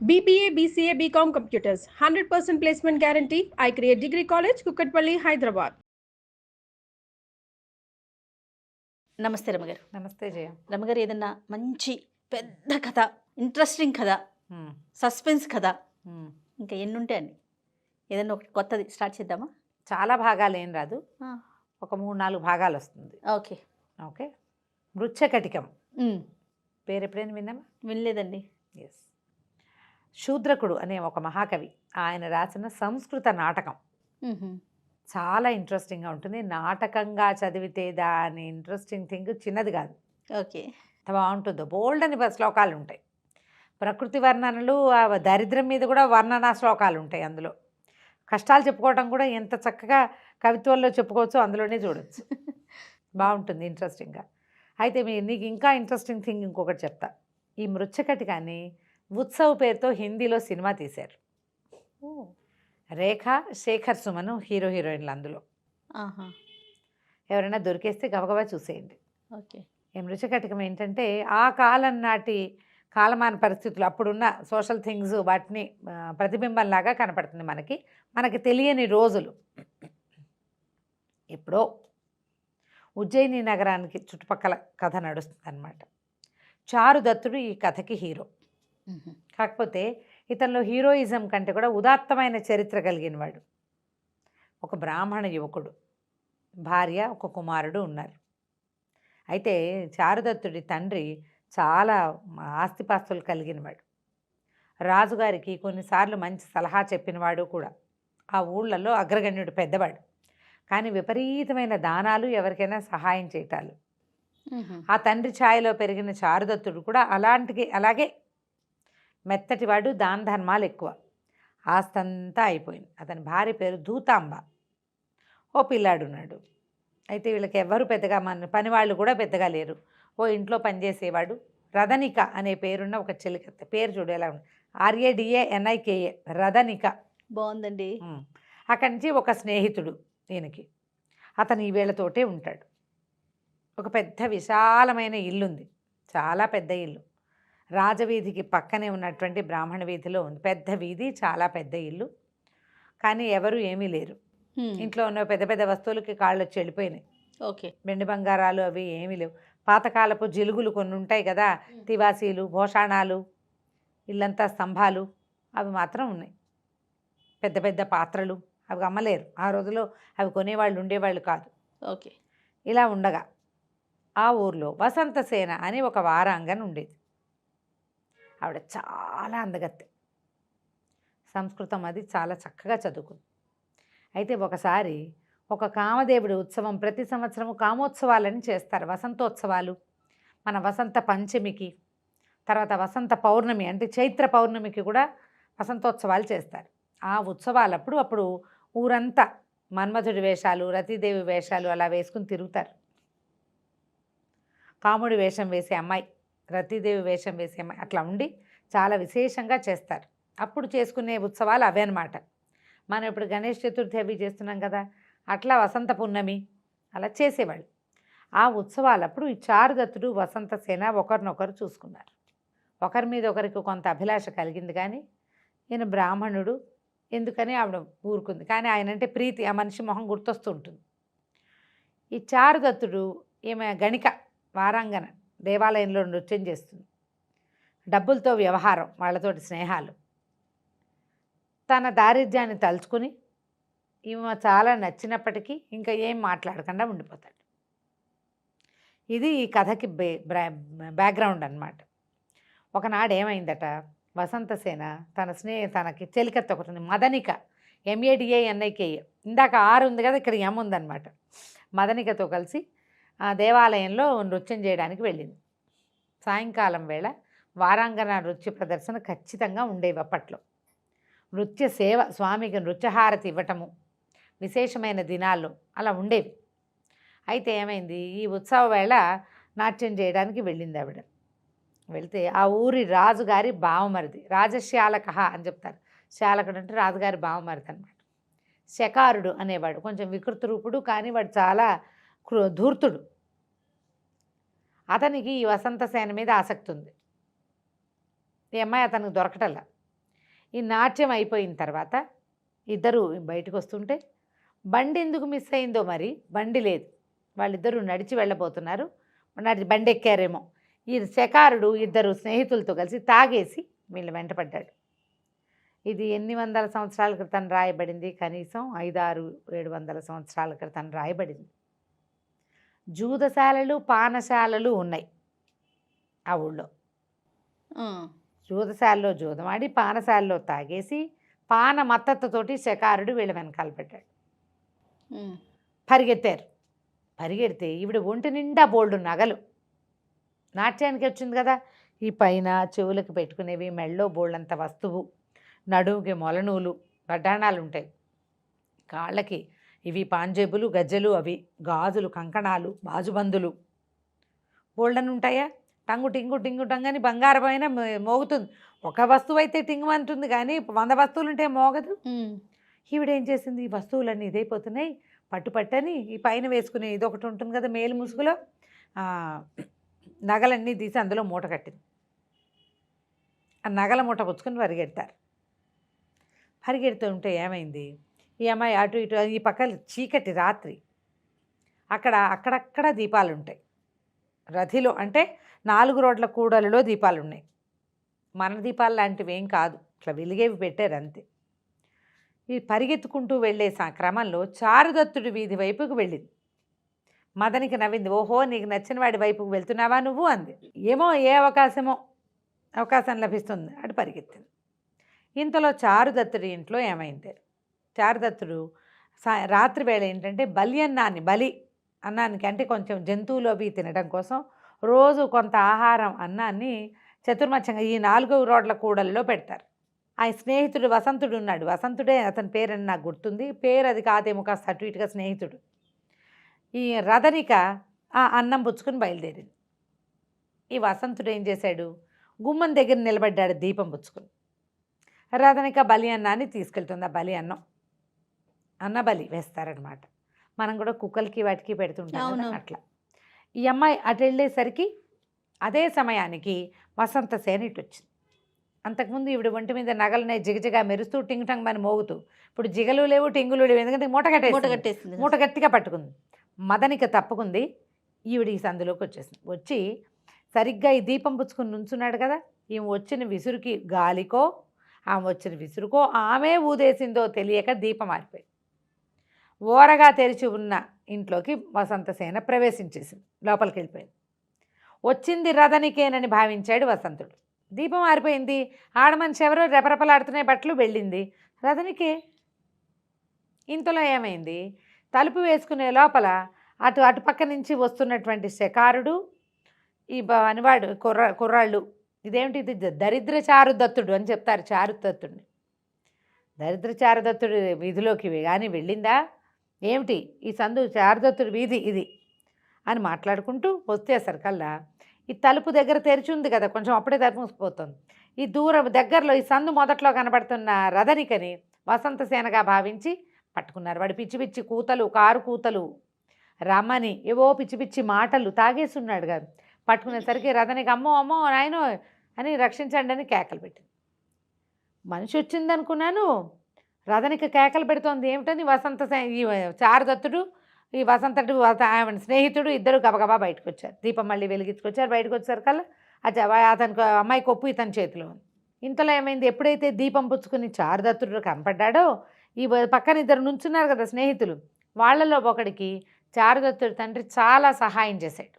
BBA, BCA, BCom Computers, 100% placement guarantee. I create Degree College, Kukatpalli, Hyderabad. నమస్తే రమగారు. నమస్తే జయ. రమగారు, ఏదన్నా మంచి పెద్ద కథ, ఇంట్రెస్టింగ్ కథ, సస్పెన్స్ కథ ఇంకా ఎన్ని ఉంటాయండి? ఏదన్నా ఒక కొత్తది స్టార్ట్ చేద్దామా? చాలా భాగాలు ఏం రాదు, ఒక 3-4 భాగాలు వస్తుంది. Okay okay. మృచ్ఛకటికం పేరు ఎప్పుడైనా విన్నామా? వినలేదండి. ఎస్. శూద్రకుడు అనే ఒక మహాకవి ఆయన రాసిన సంస్కృత నాటకం చాలా ఇంట్రెస్టింగ్గా ఉంటుంది. నాటకంగా చదివితే దాని ఇంట్రెస్టింగ్ థింగ్ చిన్నది కాదు. ఓకే. బాగుంటుందో బోల్డ్ అని శ్లోకాలు ఉంటాయి. ప్రకృతి వర్ణనలు, దరిద్రం మీద కూడా వర్ణనా శ్లోకాలు ఉంటాయి. అందులో కష్టాలు చెప్పుకోవడం కూడా ఎంత చక్కగా కవిత్వంలో చెప్పుకోవచ్చు, అందులోనే చూడవచ్చు. బాగుంటుంది ఇంట్రెస్టింగ్గా. అయితే నీకు ఇంకా ఇంట్రెస్టింగ్ థింగ్ ఇంకొకటి చెప్తా. ఈ మృచ్ఛకటికాన్ని ఉత్సవ్ పేరుతో హిందీలో సినిమా తీశారు. రేఖ, శేఖర్ సుమన్ హీరో హీరోయిన్లు అందులో. ఎవరైనా దొరికేస్తే గబగబా చూసేయండి. ఓకే. ఈ మృచ్ఛకటికం ఏంటంటే ఆ కాలం నాటి కాలమాన పరిస్థితులు, అప్పుడున్న సోషల్ థింగ్స్ వాటిని ప్రతిబింబంలాగా కనపడుతుంది మనకి తెలియని రోజులు. ఎప్పుడో ఉజ్జయిని నగరానికి చుట్టుపక్కల కథ నడుస్తుంది అన్నమాట. చారుదత్తుడు ఈ కథకి హీరో. కాకపోతే ఇతనిలో హీరోయిజం కంటే కూడా ఉదాత్తమైన చరిత్ర కలిగిన వాడు. ఒక బ్రాహ్మణ యువకుడు, భార్య, ఒక కుమారుడు ఉన్నారు. అయితే చారుదత్తుడి తండ్రి చాలా ఆస్తిపాస్తులు కలిగినవాడు. రాజుగారికి కొన్నిసార్లు మంచి సలహా చెప్పినవాడు కూడా. ఆ ఊళ్ళల్లో అగ్రగణ్యుడు, పెద్దవాడు. కానీ విపరీతమైన దానాలు, ఎవరికైనా సహాయం చేయటాలు. ఆ తండ్రి ఛాయలో పెరిగిన చారుదత్తుడు కూడా అలాగే మెత్తటివాడు, దాన ధర్మాలు ఎక్కువ. ఆస్తంతా అయిపోయింది. అతని భార్య పేరు ధూతాంబ. ఓ పిల్లాడున్నాడు. అయితే వీళ్ళకి ఎవ్వరు పెద్దగా పనివాళ్ళు కూడా పెద్దగా లేరు. ఓ ఇంట్లో పనిచేసేవాడు రథనిక అనే పేరున్న ఒక చెలికత్త. పేరు చూడేలా ఉంది, RADANIKA, రథనిక. బాగుందండి. అక్కడి నుంచి ఒక స్నేహితుడు దీనికి. అతను ఈ వీళ్ళతోటే ఉంటాడు. ఒక పెద్ద విశాలమైన ఇల్లుంది, చాలా పెద్ద ఇల్లు. రాజవీధికి పక్కనే ఉన్నటువంటి బ్రాహ్మణ వీధిలో ఉంది. పెద్ద వీధి, చాలా పెద్ద ఇల్లు. కానీ ఎవరు ఏమీ లేరు. ఇంట్లో ఉన్న పెద్ద పెద్ద వస్తువులకి కాళ్ళు వచ్చి వెళ్ళిపోయినాయి. ఓకే. వెండి బంగారాలు అవి ఏమీ లేవు. పాతకాలపు జిలుగులు కొన్ని ఉంటాయి కదా, తివాసీలు, భోషాణాలు, ఇల్లంతా స్తంభాలు, అవి మాత్రం ఉన్నాయి. పెద్ద పెద్ద పాత్రలు అవి అమ్మలేరు. ఆ రోజుల్లో అవి కొనేవాళ్ళు ఉండేవాళ్ళు కాదు. ఓకే. ఇలా ఉండగా ఆ ఊర్లో వసంతసేన అని ఒక వారాంగన ఉండేది. ఆవిడ చాలా అందగత్తె. సంస్కృతం అది చాలా చక్కగా చదువుకుంది. అయితే ఒకసారి ఒక కామదేవుడి ఉత్సవం, ప్రతి సంవత్సరము కామోత్సవాలని చేస్తారు, వసంతోత్సవాలు. మన వసంత పంచమికి, తర్వాత వసంత పౌర్ణమి అంటే చైత్ర పౌర్ణమికి కూడా వసంతోత్సవాలు చేస్తారు. ఆ ఉత్సవాలప్పుడు అప్పుడు ఊరంతా మన్మధుడి వేషాలు, రతీదేవి వేషాలు అలా వేసుకుని తిరుగుతారు. కాముడి వేషం వేసే అమ్మాయి, రతీదేవి వేషం వేసే అమ్మాయి, అట్లా ఉండి చాలా విశేషంగా చేస్తారు. అప్పుడు చేసుకునే ఉత్సవాలు అవే అన్నమాట. మనం ఇప్పుడు గణేష్ చతుర్థి అవి చేస్తున్నాం కదా, అట్లా వసంత పున్నమి అలా చేసేవాళ్ళు. ఆ ఉత్సవాలప్పుడు ఈ చారుదత్తుడు, వసంతసేన ఒకరినొకరు చూసుకున్నారు. ఒకరి మీద ఒకరికి కొంత అభిలాష కలిగింది. కానీ ఈయన బ్రాహ్మణుడు ఎందుకని ఆవిడ ఊరుకుంది. కానీ ఆయన అంటే ప్రీతి, ఆ మనిషి మొహం గుర్తొస్తూ ఉంటుంది. ఈ చారుదత్తుడు, ఈమె గణిక, వారాంగన, దేవాలయంలో నృత్యం చేస్తుంది. డబ్బులతో వ్యవహారం, వాళ్ళతోటి స్నేహాలు. తన దారిద్ర్యాన్ని తలుచుకుని ఈమె చాలా నచ్చినప్పటికీ ఇంకా ఏం మాట్లాడకుండా ఉండిపోతాడు. ఇది ఈ కథకి బ్యాక్గ్రౌండ్ అన్నమాట. ఒకనాడు ఏమైందట, వసంతసేన తనకి చెలికత్త ఒకటి ఉంది, మదనిక, MADANIKA. ఇందాక ఆరు ఉంది కదా, ఇక్కడ M ఉందన్నమాట. మదనికతో కలిసి ఆ దేవాలయంలో నృత్యం చేయడానికి వెళ్ళింది. సాయంకాలం వేళ వారాంగన నృత్య ప్రదర్శన ఖచ్చితంగా ఉండేవి అప్పట్లో. నృత్య సేవ, స్వామికి నృత్యహారతి ఇవ్వటము విశేషమైన దినాల్లో అలా ఉండేవి. అయితే ఏమైంది, ఈ ఉత్సవ వేళ నాట్యం చేయడానికి వెళ్ళింది ఆవిడ. వెళితే ఆ ఊరి రాజుగారి బావమరిది, రాజశ్యాలక అని చెప్తారు. శాలకుడు అంటే రాజుగారి బావమరిది అనమాట. శకారుడు అనేవాడు, కొంచెం వికృత రూపుడు, కానీ వాడు చాలా ధూర్తుడు. అతనికి ఈ వసంతసేన మీద ఆసక్తి ఉంది. ఈ అమ్మాయి అతనికి దొరకటల్లా. ఈ నాట్యం అయిపోయిన తర్వాత ఇద్దరు బయటకు వస్తుంటే బండి ఎందుకు మిస్ అయిందో మరి, బండి లేదు, వాళ్ళిద్దరూ నడిచి వెళ్ళబోతున్నారు, బండి ఎక్కారేమో. ఈ శకారుడు ఇద్దరు స్నేహితులతో కలిసి తాగేసి వీళ్ళు వెంటపడ్డాడు. ఇది ఎన్ని వందల సంవత్సరాల క్రితం రాయబడింది? కనీసం 500-700 సంవత్సరాల క్రితం రాయబడింది. జూదశాలలు పానశాలలు ఉన్నాయి ఆ ఊళ్ళో. జూదశాలలో జూదమాడి పానశాలలో తాగేసి పాన మత్తతతోటి శకారుడు వీళ్ళ వెనకాల పెట్టాడు. పరిగెత్తారు. పరిగెడితే ఈవిడ ఒంటి నిండా బోల్డు నగలు, నాట్యానికి వచ్చింది కదా, ఈ పైన చెవులకు పెట్టుకునేవి, మెళ్ళో బోళ్ళంత వస్తువు, నడుముకి మొలనూలు వడ్డాణాలు ఉంటాయి, కాళ్ళకి ఇవి పాంజేబులు గజ్జెలు, అవి గాజులు కంకణాలు బాజుబందులు బోల్డని ఉంటాయా. టంగు టింగు టింగు టంగని బంగారం పైన మోగుతుంది. ఒక వస్తువు అయితే టింగు అంటుంది కానీ 100 వస్తువులు ఉంటే మోగదు. ఈవిడేం చేసింది, ఈ వస్తువులన్నీ ఇదైపోతున్నాయి, పట్టుపట్టని ఈ పైన వేసుకునే ఇది ఒకటి ఉంటుంది కదా మేలు ముసుగులో, నగలన్నీ తీసి అందులో మూట కట్టింది. ఆ నగల మూట పుచ్చుకొని పరిగెడతారు. పరిగెడుతూ ఉంటే ఏమైంది, ఈ అమ్మాయి అటు ఇటు, ఈ పక్కన చీకటి రాత్రి, అక్కడక్కడ దీపాలు ఉంటాయి రథిలో, అంటే 4 రోడ్ల కూడలలో దీపాలు ఉన్నాయి. మన దీపాలు లాంటివి ఏం కాదు, ఇట్లా వెలిగేవి పెట్టారు అంతే. ఈ పరిగెత్తుకుంటూ వెళ్ళే క్రమంలో చారుదత్తుడి వీధి వైపుకు వెళ్ళింది. మదనికి నవ్వింది. ఓహో, నీకు నచ్చిన వాడి వైపుకు వెళ్తున్నావా నువ్వు అంది. ఏమో ఏ అవకాశం లభిస్తుంది అటు పరిగెత్తింది. ఇంతలో చారుదత్తుడి ఇంట్లో ఏమైంది, చారుదత్తుడు రాత్రి వేళ ఏంటంటే బలి అన్నానికి అంటే కొంచెం జంతువులు అవి తినడం కోసం రోజు కొంత ఆహారం అన్నాన్ని చతుర్మత్యంగా ఈ 4 రోడ్ల కూడల్లో పెడతారు. ఆ స్నేహితుడు వసంతుడు ఉన్నాడు, వసంతుడే అతని పేరని నాకు గుర్తుంది, పేరు అది కాదేమో కాస్త అటు ఇటుగా స్నేహితుడు. ఈ రథనిక ఆ అన్నం పుచ్చుకొని బయలుదేరింది. ఈ వసంతుడు ఏం చేశాడు, గుమ్మం దగ్గర నిలబడ్డాడు దీపం పుచ్చుకొని. రథనిక బలి అన్నాన్ని తీసుకెళ్తుంది. ఆ బలి అన్న బలి వేస్తారనమాట. మనం కూడా కుక్కలకి వాటికి పెడుతుంటాం అట్లా. ఈ అమ్మాయి అటు వెళ్ళేసరికి అదే సమయానికి వసంతసేన ఇటు వచ్చింది. అంతకుముందు ఈవిడ ఒంటి మీద నగలనే జిగజిగా మెరుస్తూ టింగ్ టంగ్ అని మోగుతూ, ఇప్పుడు జిగలు లేవు టింగులు లేవు, ఎందుకంటే మూట కట్టేసింది. మూట గట్టిగా పట్టుకుంది. మదనిక తప్పుకుంది. ఈవిడ ఈ సందులోకి వచ్చి సరిగ్గా ఈ దీపం పుచ్చుకుని నుంచున్నాడు కదా, ఈమె వచ్చిన విసురుకి గాలికో ఆమె వచ్చిన విసురుకో ఆమె ఊదేసిందో తెలియక దీపం ఆరిపోయింది. ఓరగా తెరిచి ఉన్న ఇంట్లోకి వసంతసేన ప్రవేశించేసింది, లోపలికి వెళ్ళిపోయింది. వచ్చింది రథనికేనని భావించాడు వసంతుడు. దీపం ఆరిపోయింది, ఆడమనిషి ఎవరో రెపరెపలాడుతున్నాయి బట్టలు, వెళ్ళింది రథనికే. ఇంతలో ఏమైంది, తలుపు వేసుకునే లోపల అటుపక్క నుంచి వస్తున్నటువంటి శకారుడు, ఈ అనివాడు కుర్రాళ్ళు, ఇదేమిటి ఇది దరిద్ర చారుదత్తుడు అని చెప్తారు. చారుదత్తుడిని దరిద్ర చారుదత్తుడు వీధిలోకి కానీ వెళ్ళిందా ఏమిటి, ఈ సందు చారుదత్తుడి వీధి ఇది అని మాట్లాడుకుంటూ వచ్చేసరికల్లా ఈ తలుపు దగ్గర తెరిచి ఉంది కదా, కొంచెం అప్పుడే తలుపు మూసిపోతుంది. ఈ దగ్గరలో ఈ సందు మొదట్లో కనబడుతున్న రథనికని వసంతసేనగా భావించి పట్టుకున్నారు. వాడు పిచ్చి పిచ్చి కూతలు, కారు కూతలు రమ్మని ఏవో పిచ్చి పిచ్చి మాటలు తాగేస్తున్నాడు కాదు. పట్టుకునేసరికి రథనికి అమ్మో అమ్మో నాయనో అని రక్షించండి అని కేకలు పెట్టింది. మనిషి వచ్చిందనుకున్నాను, రథనిక కేకలు పెడుతోంది. ఏమిటని ఈ చారుదత్తుడు ఈ వసంతుడు ఆమె స్నేహితుడు ఇద్దరు గబగబా బయటకు వచ్చారు. దీపం మళ్ళీ వెలిగించుకొచ్చారు. బయటకు వచ్చేసరికల్లా అతనికి అమ్మాయి కొప్పు ఇతని చేతిలో ఉంది. ఇంతలో ఏమైంది, ఎప్పుడైతే దీపం పుచ్చుకుని చారుదత్తుడు కనపడ్డాడో ఈ పక్కన ఇద్దరు నుంచున్నారు కదా స్నేహితులు, వాళ్ళలో ఒకడికి చారుదత్తుడి తండ్రి చాలా సహాయం చేశాడు.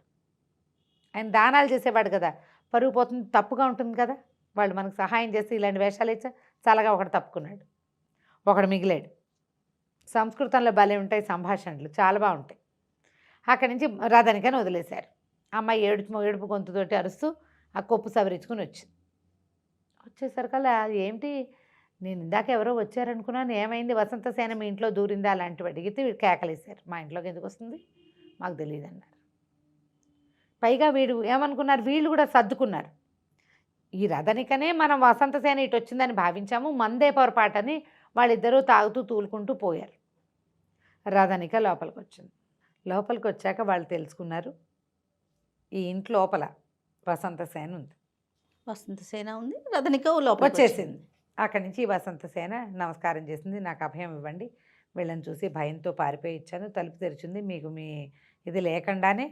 ఆయన దానాలు చేసేవాడు కదా, పరుగు పోతుంది, తప్పుగా ఉంటుంది కదా, వాళ్ళు మనకు సహాయం చేస్తే ఇలాంటి వేషాలు ఇచ్చా చాలాగా ఒకడు తప్పుకున్నాడు, ఒకడు మిగిలాడు. సంస్కృతంలో భలే ఉంటాయి సంభాషణలు, చాలా బాగుంటాయి. అక్కడి నుంచి రథనికని వదిలేశారు. అమ్మాయి ఏడుపు గొంతుతోటి అరుస్తూ ఆ కొప్పు సవరించుకుని వచ్చేసరికల్లా ఏమిటి, నేను ఇందాక ఎవరో వచ్చారనుకున్నాను, ఏమైంది, వసంతసేన మీ ఇంట్లో దూరిందా అలాంటివి అడిగితే వీడు కేకలేశారు. మా ఇంట్లోకి ఎందుకు వస్తుంది మాకు తెలియదు అన్నారు. పైగా వీడు ఏమనుకున్నారు, వీళ్ళు కూడా సర్దుకున్నారు. ఈ రథనికనే మనం వసంతసేన ఇటు వచ్చిందని భావించాము, మందే పొరపాటని వాళ్ళిద్దరూ తాగుతూ తూలుకుంటూ పోయారు. రథనిక లోపలికి వచ్చింది. లోపలికి వచ్చాక వాళ్ళు తెలుసుకున్నారు, ఈ ఇంటి లోపల వసంతసేన ఉంది. వసంతసేన ఉంది, రథనిక లోపల వచ్చేసింది. అక్కడి నుంచి వసంతసేన నమస్కారం చేసింది, నాకు అభయం ఇవ్వండి. వీళ్ళని చూసి భయంతో పారిపోయి ఇచ్చాను. తలుపు తెరిచింది. మీకు మీ ఇది లేకుండానే,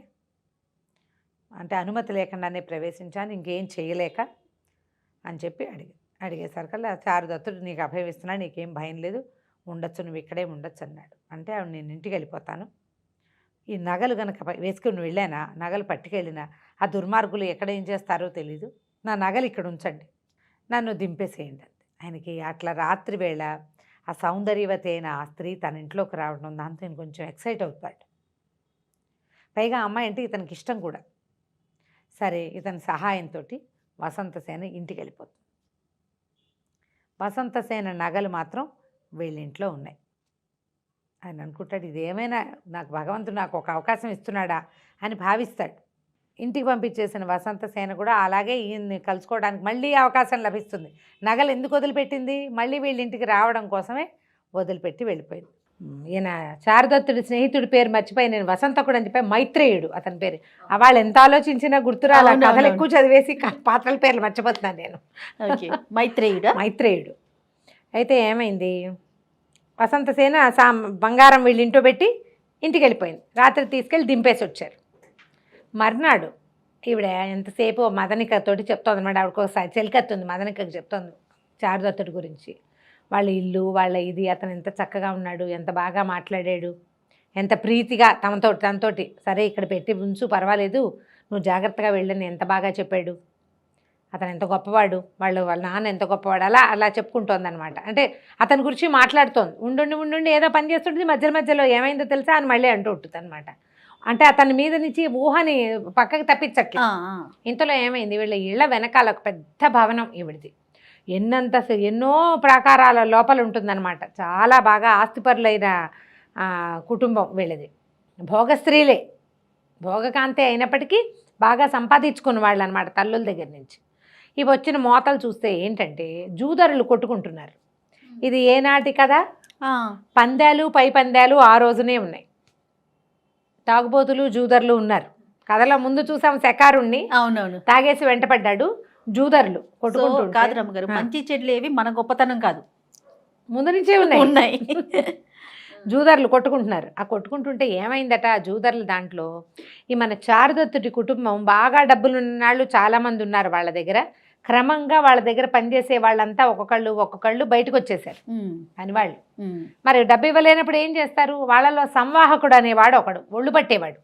అంటే అనుమతి లేకుండానే ప్రవేశించాను, ఇంకేం చేయలేక అని చెప్పి అడిగేసరికల్లా చారుదత్తుడు నీకు అభయం ఇస్తున్నా, నీకేం భయం లేదు, ఉండొచ్చు, నువ్వు ఇక్కడే ఉండొచ్చు అన్నాడు. అంటే ఆవిడ నేను ఇంటికి వెళ్ళిపోతాను, ఈ నగలు కనుక వేసుకుని వెళ్ళానా, నగలు పట్టుకెళ్ళినా ఆ దుర్మార్గులు ఎక్కడ ఏం చేస్తారో తెలీదు, నా నగలు ఇక్కడ ఉంచండి, నన్ను దింపేసేయండి అంతే. ఆయనకి అట్లా రాత్రి వేళ ఆ సౌందర్యవతి అయిన ఆ స్త్రీ తన ఇంట్లోకి రావడం, దాంతో నేను కొంచెం ఎక్సైట్ అవుతాడు. పైగా అమ్మాయి అంటే ఇతనికి ఇష్టం కూడా. సరే, ఇతని సహాయంతో వసంతసేన ఇంటికి వెళ్ళిపోతుంది. వసంతసేన నగలు మాత్రం వీళ్ళ ఇంట్లో ఉన్నాయి. ఆయన అనుకుంటాడు, ఇదేమైనా నాకు భగవంతుడు నాకు ఒక అవకాశం ఇస్తున్నాడా అని భావిస్తాడు. ఇంటికి పంపించేసిన వసంతసేన కూడా అలాగే ఈయన్ని కలుసుకోవడానికి మళ్ళీ అవకాశం లభిస్తుంది. నగలు ఎందుకు వదిలిపెట్టింది, మళ్ళీ వీళ్ళ ఇంటికి రావడం కోసమే వదిలిపెట్టి వెళ్ళిపోయింది. ఈయన చారుదత్తుడి స్నేహితుడి పేరు మర్చిపోయి నేను వసంతకుడు అని చెప్పి మైత్రేయుడు అతని పేరు. వాళ్ళు ఎంత ఆలోచించినా గుర్తురాల, కథలు ఎక్కువ చదివేసి పాత్రల పేర్లు మర్చిపోతున్నాను నేను. మైత్రేయుడు. అయితే ఏమైంది, వసంతసేన బంగారం వీళ్ళ ఇంట్లో పెట్టి ఇంటికి వెళ్ళిపోయింది. రాత్రి తీసుకెళ్ళి దింపేసి వచ్చారు. మర్నాడు ఈవిడ ఎంతసేపు మదనికతోటి చెప్తోంది అన్నమాట. ఆవిడకు ఒకసారి చెలికత్తుంది, మదనికకి చెప్తోంది చారుదత్తుడి గురించి. వాళ్ళ ఇల్లు, వాళ్ళ ఇది, అతను ఎంత చక్కగా ఉన్నాడు, ఎంత బాగా మాట్లాడాడు, ఎంత ప్రీతిగా తనతోటి సరే ఇక్కడ పెట్టి ఉంచు పర్వాలేదు, నువ్వు జాగ్రత్తగా వెళ్ళని ఎంత బాగా చెప్పాడు, అతను ఎంత గొప్పవాడు, వాళ్ళ నాన్న ఎంత గొప్పవాడు, అలా చెప్పుకుంటోంది అనమాట. అంటే అతని గురించి మాట్లాడుతోంది. ఉండుండి ఏదో పని చేస్తుంటుంది, మధ్యలో ఏమైందో తెలుసా అని మళ్ళీ అంటూ ఉంటుంది అనమాట. అంటే అతని మీద నుంచి ఊహని పక్కకి తప్పించట్లే. ఇంతలో ఏమైంది, వీళ్ళ ఇళ్ళ వెనకాల ఒక పెద్ద భవనం ఈవిడిది. ఎన్నో ప్రాకారాల లోపల ఉంటుందన్నమాట. చాలా బాగా ఆస్తిపరులైన కుటుంబం వీళ్ళది. భోగస్త్రీలే, భోగకాంతే అయినప్పటికీ బాగా సంపాదించుకున్న వాళ్ళు అనమాట తల్లుల దగ్గర నుంచి. ఇవి వచ్చిన మోతలు చూస్తే ఏంటంటే జూదరులు కొట్టుకుంటున్నారు. ఇది ఏనాటి కదా, పందాలు పై పందాలు ఆ రోజునే ఉన్నాయి. తాగుబోతులు జూదర్లు ఉన్నారు. కథలో ముందు చూసాం శకారుణ్ణి, అవునవును, తాగేసి వెంటపడ్డాడు. జూదర్లు కొట్టుకుంటూ కాదు రమ్మగారు, మంచి చెడ్లు ఏవి మన గొప్పతనం కాదు, ముందు నుంచే ఉన్నాయి. జూదర్లు కొట్టుకుంటున్నారు. ఆ కొట్టుకుంటుంటే ఏమైందట, ఆ జూదర్లు దాంట్లో ఈ మన చారుదత్తుడి కుటుంబం బాగా డబ్బులు ఉన్నాళ్ళు చాలామంది ఉన్నారు వాళ్ళ దగ్గర. క్రమంగా వాళ్ళ దగ్గర పనిచేసే వాళ్ళంతా ఒక్కొక్కళ్ళు బయటకు వచ్చేసారు అని వాళ్ళు. మరి డబ్బు ఇవ్వలేనప్పుడు ఏం చేస్తారు, వాళ్ళలో సంవాహకుడు అనేవాడు ఒకడు, ఒళ్ళు పట్టేవాడు,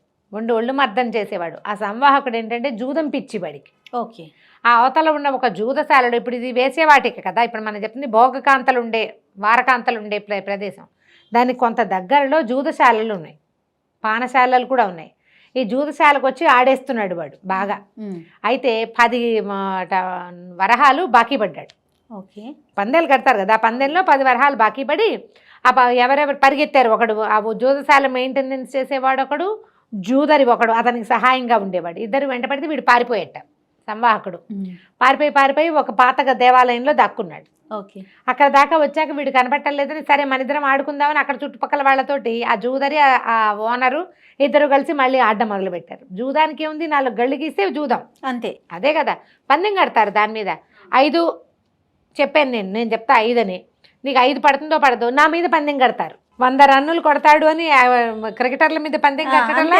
ఒళ్ళు మర్దం చేసేవాడు. ఆ సంవాహకుడు ఏంటంటే జూదం పిచ్చివాడికి. ఓకే. ఆ అవతల ఉన్న ఒక జూదశాలడు, ఇప్పుడు ఇది వేసేవాటికి కదా, ఇప్పుడు మనం చెప్తుంది భోగకాంతలు ఉండే వారకాంతలు ఉండే ప్రదేశం, దానికి కొంత దగ్గరలో జూదశాలలు ఉన్నాయి, పానశాలలు కూడా ఉన్నాయి. ఈ జూదశాలకు వచ్చి ఆడేస్తున్నాడు వాడు బాగా. అయితే 10 వరహాలు బాకీ పడ్డాడు. ఓకే. పందేలు కడతారు కదా, ఆ పందెంలో 10 వరహాలు బాకీ పడి ఎవరెవరు పరిగెత్తారు. ఒకడు ఆ జూదశాల మెయింటెనెన్స్ చేసేవాడు, ఒకడు జూదరి ఒకడు అతనికి సహాయంగా ఉండేవాడు. ఇద్దరు వెంట పడితే వీడు పారిపోయేట. సంవాహకుడు పారిపోయి ఒక పాత దేవాలయంలో దాక్కున్నాడు. ఓకే. అక్కడ దాకా వచ్చాక వీడు కనపట్టలేదని సరే మన ఇద్దరం ఆడుకుందామని అక్కడ చుట్టుపక్కల వాళ్ళతోటి ఆ జూదరి ఆ ఓనరు ఇద్దరు కలిసి మళ్ళీ ఆడడం మొదలు పెట్టారు. జూదానికి ఏముంది, 4 గళ్ళు గీస్తే జూదం అంతే, అదే కదా. పందెం కడతారు దాని మీద. 5 చెప్పాను నేను చెప్తా 5 అని, నీకు 5 పడుతుందో పడదో నా మీద పందెం కడతారు. 100 రన్నులు కొడతాడు అని క్రికెటర్ల మీద పందెం కట్టడం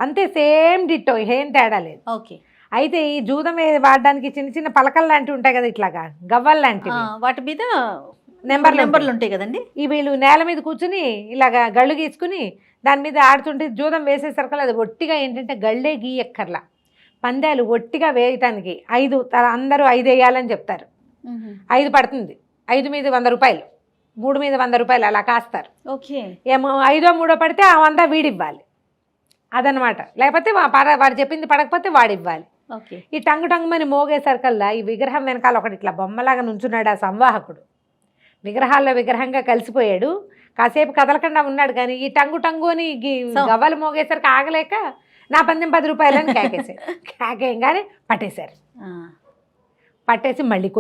అంతే, సేమ్ డిట్టో, ఏం తేడా లేదు. ఓకే. అయితే ఈ జూదం వాడడానికి చిన్న పలకలు లాంటివి ఉంటాయి కదా, ఇట్లాగా గవ్వలు లాంటివి, వాటి మీద నెంబర్లు ఉంటాయి కదండి. ఈ వీళ్ళు నేల మీద కూర్చుని ఇలాగా గళ్ళు గీసుకుని దాని మీద ఆడుతుంటే జూదం వేసేసరికి అది ఒట్టిగా ఏంటంటే గళ్ళే గీయక్కర్లా, పందాలు ఒట్టిగా వేయటానికి 5 అందరూ 5 వేయాలని చెప్తారు. 5 పడుతుంది, 5 మీద 100 రూపాయలు, 3 మీద 100 రూపాయలు అలా కాస్తారు. ఓకే. ఏమో 5ో 3ో పడితే ఆ 100 వీడివ్వాలి అదనమాట. లేకపోతే వాడు చెప్పింది పడకపోతే వాడివ్వాలి. ఈ టంగుమని మోగేసరికల్లా ఈ విగ్రహం వెనకాల ఒకటి ఇట్లా బొమ్మలాగా నుంచున్నాడు ఆ సంవాహకుడు. విగ్రహాల్లో విగ్రహంగా కలిసిపోయాడు. కాసేపు కదలకుండా ఉన్నాడు, కానీ ఈ టంగు అని గవ్వలు మోగేసరికి ఆగలేక నా పందెం 10 రూపాయలని కేకేశాడు. కేకేయంగానే పట్టేశారు. పట్టేసి మళ్ళీ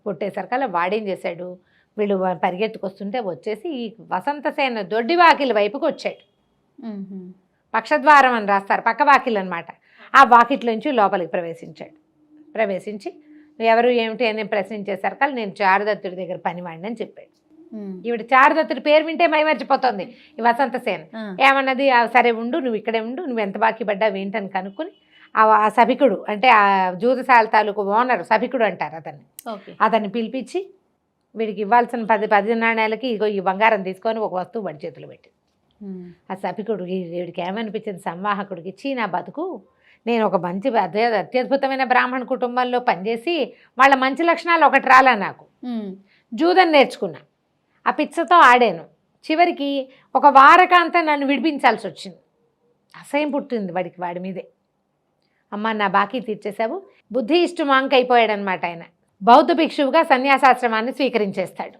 కొట్టేసరికల్లా వాడేం చేశాడు, వీళ్ళు పరిగెత్తుకొస్తుంటే వచ్చేసి ఈ వసంతసేన దొడ్డి వాకిలి వైపుకి వచ్చాడు. పక్షద్వారం అని రాస్తారు, పక్క వాకిలు అనమాట. ఆ వాకిట్లోంచి లోపలికి ప్రవేశించి ఎవరు ఏమిటి అని ప్రశ్నించేసరికి కానీ నేను చారుదత్తుడి దగ్గర పనివాడిని అని చెప్పాడు. ఈవిడ చారుదత్తుడి పేరు వింటే మైమర్చిపోతుంది ఈ వసంతసేన. ఏమన్నది, సరే ఉండు, నువ్వు ఇక్కడే ఉండు, నువ్వు ఎంత బాకీ పడ్డావు ఏంటని కనుక్కొని ఆ సభికుడు అంటే ఆ జూదశాల తాలూకు ఓనరు, సభికుడు అంటారు అతన్ని పిలిపించి వీడికి ఇవ్వాల్సిన 10 నాణ్యాలకి ఇగో ఈ బంగారం తీసుకొని ఒక వస్తువు వాడి చేతులు పెట్టి, ఆ సభికుడు వీడికి ఏమనిపించింది, సంవాహకుడికి, ఇచ్చి నా బతుకు, నేను ఒక మంచి అత్యద్భుతమైన బ్రాహ్మణ కుటుంబంలో పనిచేసి వాళ్ళ మంచి లక్షణాలు ఒకటి రాలే, నాకు జూదం నేర్చుకున్నా, ఆ పిచ్చతో ఆడాను, చివరికి ఒక వారకాంతం నన్ను విడిపించాల్సి వచ్చింది. అసహ్యం పుట్టింది వాడి మీదే. అమ్మ నా బాకీ తీర్చేశావు. బుద్ధి ఇష్టు మాంక్ అయిపోయాడనమాట ఆయన. బౌద్ధ భిక్షువుగా సన్యాసాశ్రమాన్ని స్వీకరించేస్తాడు.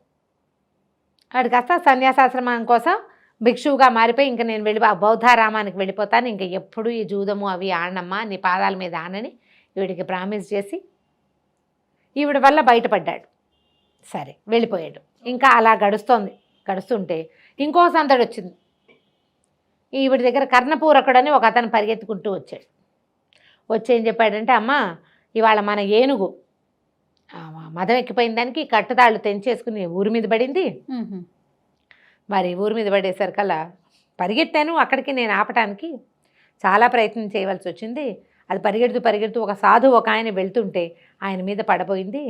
వాడు కాస్త సన్యాసాశ్రమం కోసం భిక్షువుగా మారిపోయి ఇంక నేను వెళ్ళి ఆ బౌద్ధారామానికి వెళ్ళిపోతాను, ఇంక ఎప్పుడు ఈ జూదము అవి ఆడనమ్మా, నీ పాదాల మీద ఆనని ఈవిడికి ప్రామిస్ చేసి ఈవిడ వల్ల బయటపడ్డాడు. సరే వెళ్ళిపోయాడు. ఇంకా అలా గడుస్తుంటే ఇంకో సందడి వచ్చింది. ఈవిడి దగ్గర కర్ణపూరకుడని ఒక అతను పరిగెత్తుకుంటూ వచ్చాడు. వచ్చి ఏం చెప్పాడంటే, అమ్మ ఇవాళ మన ఏనుగు మదం ఎక్కిపోయిన దానికి కట్టుతాళ్ళు తెంచేసుకుని ఊరి మీద పడింది. మరి ఊరి మీద పడేసరికల్లా పరిగెత్తాను, అక్కడికి నేను ఆపటానికి చాలా ప్రయత్నం చేయవలసి వచ్చింది. అది పరిగెడుతూ ఒక సాధువు ఒక ఆయన వెళ్తుంటే ఆయన మీద పడబోయింది.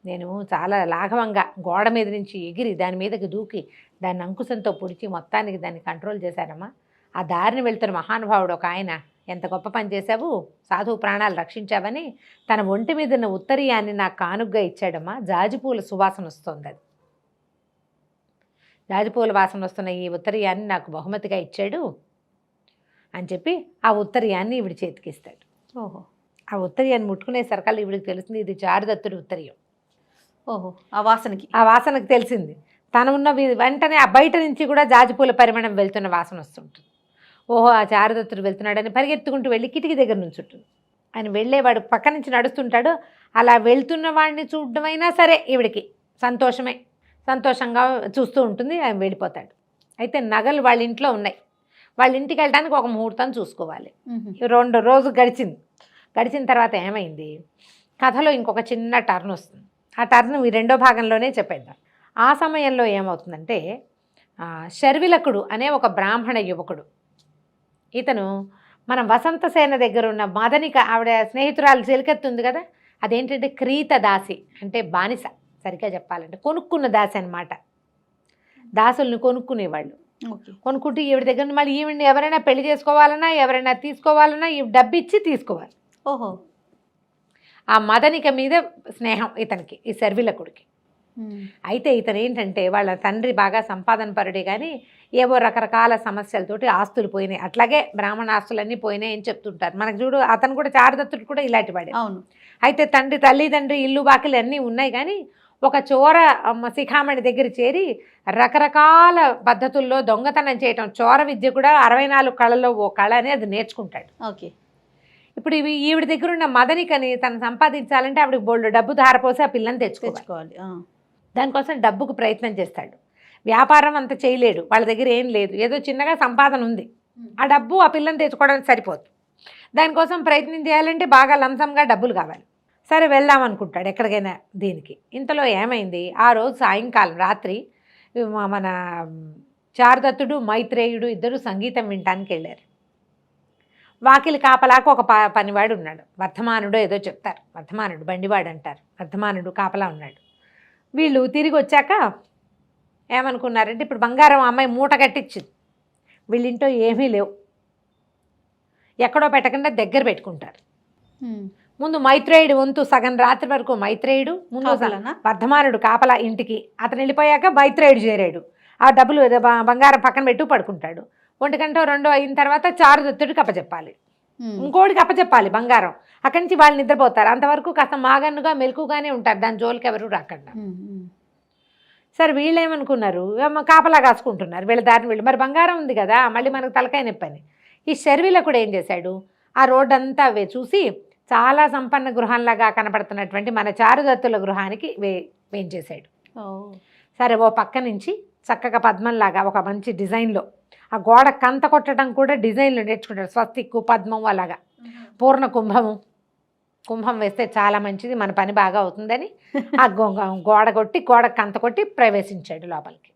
నేను చాలా లాఘవంగా గోడ మీద నుంచి ఎగిరి దాని మీదకి దూకి దాన్ని అంకుశంతో పొడిచి మొత్తానికి దాన్ని కంట్రోల్ చేశారమ్మా. ఆ దారిని వెళ్తున్న మహానుభావుడు ఒక ఆయన, ఎంత గొప్ప పని చేశావు, సాధువు ప్రాణాలు రక్షించావని తన ఒంటి మీద ఉన్న ఉత్తరీయాన్ని నాకు కానుగ్గా ఇచ్చాడమ్మా. జాజిపూల సువాసన వస్తుంది, అది జాజిపూల వాసన వస్తున్న ఈ ఉత్తరీయాన్ని నాకు బహుమతిగా ఇచ్చాడు అని చెప్పి ఆ ఉత్తరీయాన్ని ఈవిడి చేతికిస్తాడు. ఓహో, ఆ ఉత్తరీయాన్ని ముట్టుకునే సరకాలు ఈవిడికి తెలుస్తుంది ఇది చారుదత్తుడి ఉత్తరీయం. ఓహో, ఆ వాసనకి తెలిసింది. తను ఉన్న వెంటనే ఆ బయట నుంచి కూడా జాజిపూల పరిమాణం వెళ్తున్న వాసన వస్తుంటుంది. ఓహో ఆ చారుదత్తుడు వెళ్తున్నాడని పరిగెత్తుకుంటూ వెళ్ళి కిటికీ దగ్గర నుంచి ఉంటుంది. ఆయన వెళ్ళేవాడు పక్క నుంచి నడుస్తుంటాడు. అలా వెళ్తున్న వాడిని చూడడమైనా సరే ఈవిడికి సంతోషంగా చూస్తూ ఉంటుంది. ఆయన వెళ్ళిపోతాడు. అయితే నగలు వాళ్ళ ఇంట్లో ఉన్నాయి. వాళ్ళ ఇంటికి వెళ్ళడానికి ఒక ముహూర్తం చూసుకోవాలి. 2 రోజు గడిచిన తర్వాత ఏమైంది, కథలో ఇంకొక చిన్న టర్న్ వస్తుంది. ఆ టర్న్ ఈ 2వ భాగంలోనే చెప్పేద్దాం. ఆ సమయంలో ఏమవుతుందంటే, శర్విలకుడు అనే ఒక బ్రాహ్మణ యువకుడు, ఇతను మన వసంతసేన దగ్గర ఉన్న మదనిక ఆవిడ స్నేహితురాలు చెలికెత్తుంది కదా, అదేంటంటే క్రీత దాసి అంటే బానిస, సరిగ్గా చెప్పాలంటే కొనుక్కున్న దాసి అనమాట. దాసుల్ని కొనుక్కునేవాళ్ళు. కొనుక్కుంటూ ఈవిడ దగ్గర మళ్ళీ ఈవిడ్ని ఎవరైనా పెళ్లి చేసుకోవాలన్నా ఎవరైనా తీసుకోవాలన్నా ఈ డబ్బు ఇచ్చి తీసుకోవాలి. ఓహో, ఆ మదనిక మీద స్నేహం ఇతనికి, ఈ శర్విలకుడికి. అయితే ఇతను ఏంటంటే వాళ్ళ తండ్రి బాగా సంపాదన పరుడే కానీ ఏవో రకరకాల సమస్యలతోటి ఆస్తులు పోయినాయి. అట్లాగే బ్రాహ్మణ ఆస్తులన్నీ పోయినాయి అని చెప్తుంటారు. మనకు చూడు అతను కూడా చారుదత్తుడు కూడా ఇలాంటి వాడే. అవును. అయితే తల్లిదండ్రి ఇల్లు బాకిలు అన్నీ ఉన్నాయి కానీ ఒక చోర శిఖామణి దగ్గర చేరి రకరకాల పద్ధతుల్లో దొంగతనం చేయటం, చోర విద్య కూడా 64 కళల్లో ఓ కళ అని అది నేర్చుకుంటాడు. ఓకే. ఇప్పుడు ఈవిడ దగ్గర ఉన్న మదనికని తను సంపాదించాలంటే ఆవిడకి బోల్డ్ డబ్బు ధారపోసి ఆ పిల్లని తెచ్చుకోవాలి. దానికోసం డబ్బుకు ప్రయత్నం చేస్తాడు. వ్యాపారం అంత చేయలేడు, వాళ్ళ దగ్గర ఏం లేదు, ఏదో చిన్నగా సంపాదన ఉంది. ఆ డబ్బు ఆ పిల్లని తెచ్చుకోవడానికి సరిపోదు. దానికోసం ప్రయత్నం చేయాలంటే బాగా లంసంగా డబ్బులు కావాలి. సరే వెళ్దాం అనుకుంటాడు ఎక్కడికైనా దీనికి. ఇంతలో ఏమైంది, ఆ రోజు సాయంకాలం రాత్రి మన చారుదత్తుడు మైత్రేయుడు ఇద్దరు సంగీతం వినటానికి వెళ్ళారు. వాకిలి కాపలాకు ఒక పనివాడు ఉన్నాడు, వర్ధమానుడు ఏదో చెప్తారు, వర్ధమానుడు బండివాడు అంటారు, వర్ధమానుడు కాపలా ఉన్నాడు. వీళ్ళు తిరిగి వచ్చాక ఏమనుకున్నారంటే, ఇప్పుడు బంగారం అమ్మాయి మూట కట్టించింది, వీళ్ళింటో ఏమీ లేవు, ఎక్కడో పెట్టకుండా దగ్గర పెట్టుకుంటారు. ముందు మైత్రేయుడు వంతు సగం రాత్రి వరకు మైత్రేయుడు ముందు వర్ధమానుడు కాపలా ఇంటికి, అతను వెళ్ళిపోయాక మైత్రేయుడు చేరాడు. ఆ డబ్బులు బంగారం పక్కన పెట్టు పడుకుంటాడు. 1 గంట 2 అయిన తర్వాత చారుదత్తుడికి అప్పచెప్పాలి, ఇంకోటికి అప్పచెప్పాలి బంగారం. అక్కడి నుంచి వాళ్ళు నిద్రపోతారు. అంతవరకు కాస్త మాగన్నుగా మెలకుగానే ఉంటారు, దాని జోలికి ఎవరు రాకుండా. సరే వీళ్ళు ఏమనుకున్నారు, కాపలా కాసుకుంటున్నారు వీళ్ళ దారిని వీళ్ళు. మరి బంగారం ఉంది కదా, మళ్ళీ మనకు తలకాయ నొప్పని ఈ శర్విలకుడు ఏం చేశాడు, ఆ రోడ్డంతా చూసి చాలా సంపన్న గృహంలాగా కనపడుతున్నటువంటి మన చారుదత్తుల గృహానికి వేయించేశాడు. సరే ఓ పక్క నుంచి చక్కగా పద్మంలాగా ఒక మంచి డిజైన్లో, ఆ గోడ కంత కొట్టడం కూడా డిజైన్లో నేర్చుకుంటాడు, స్వస్తిక్కు పద్మం అలాగా పూర్ణ కుంభము కుంభం వేస్తే చాలా మంచిది, మన పని బాగా అవుతుందని ఆ గోడ కొట్టి గోడ కంత కొట్టి ప్రవేశించాడు లోపలికి.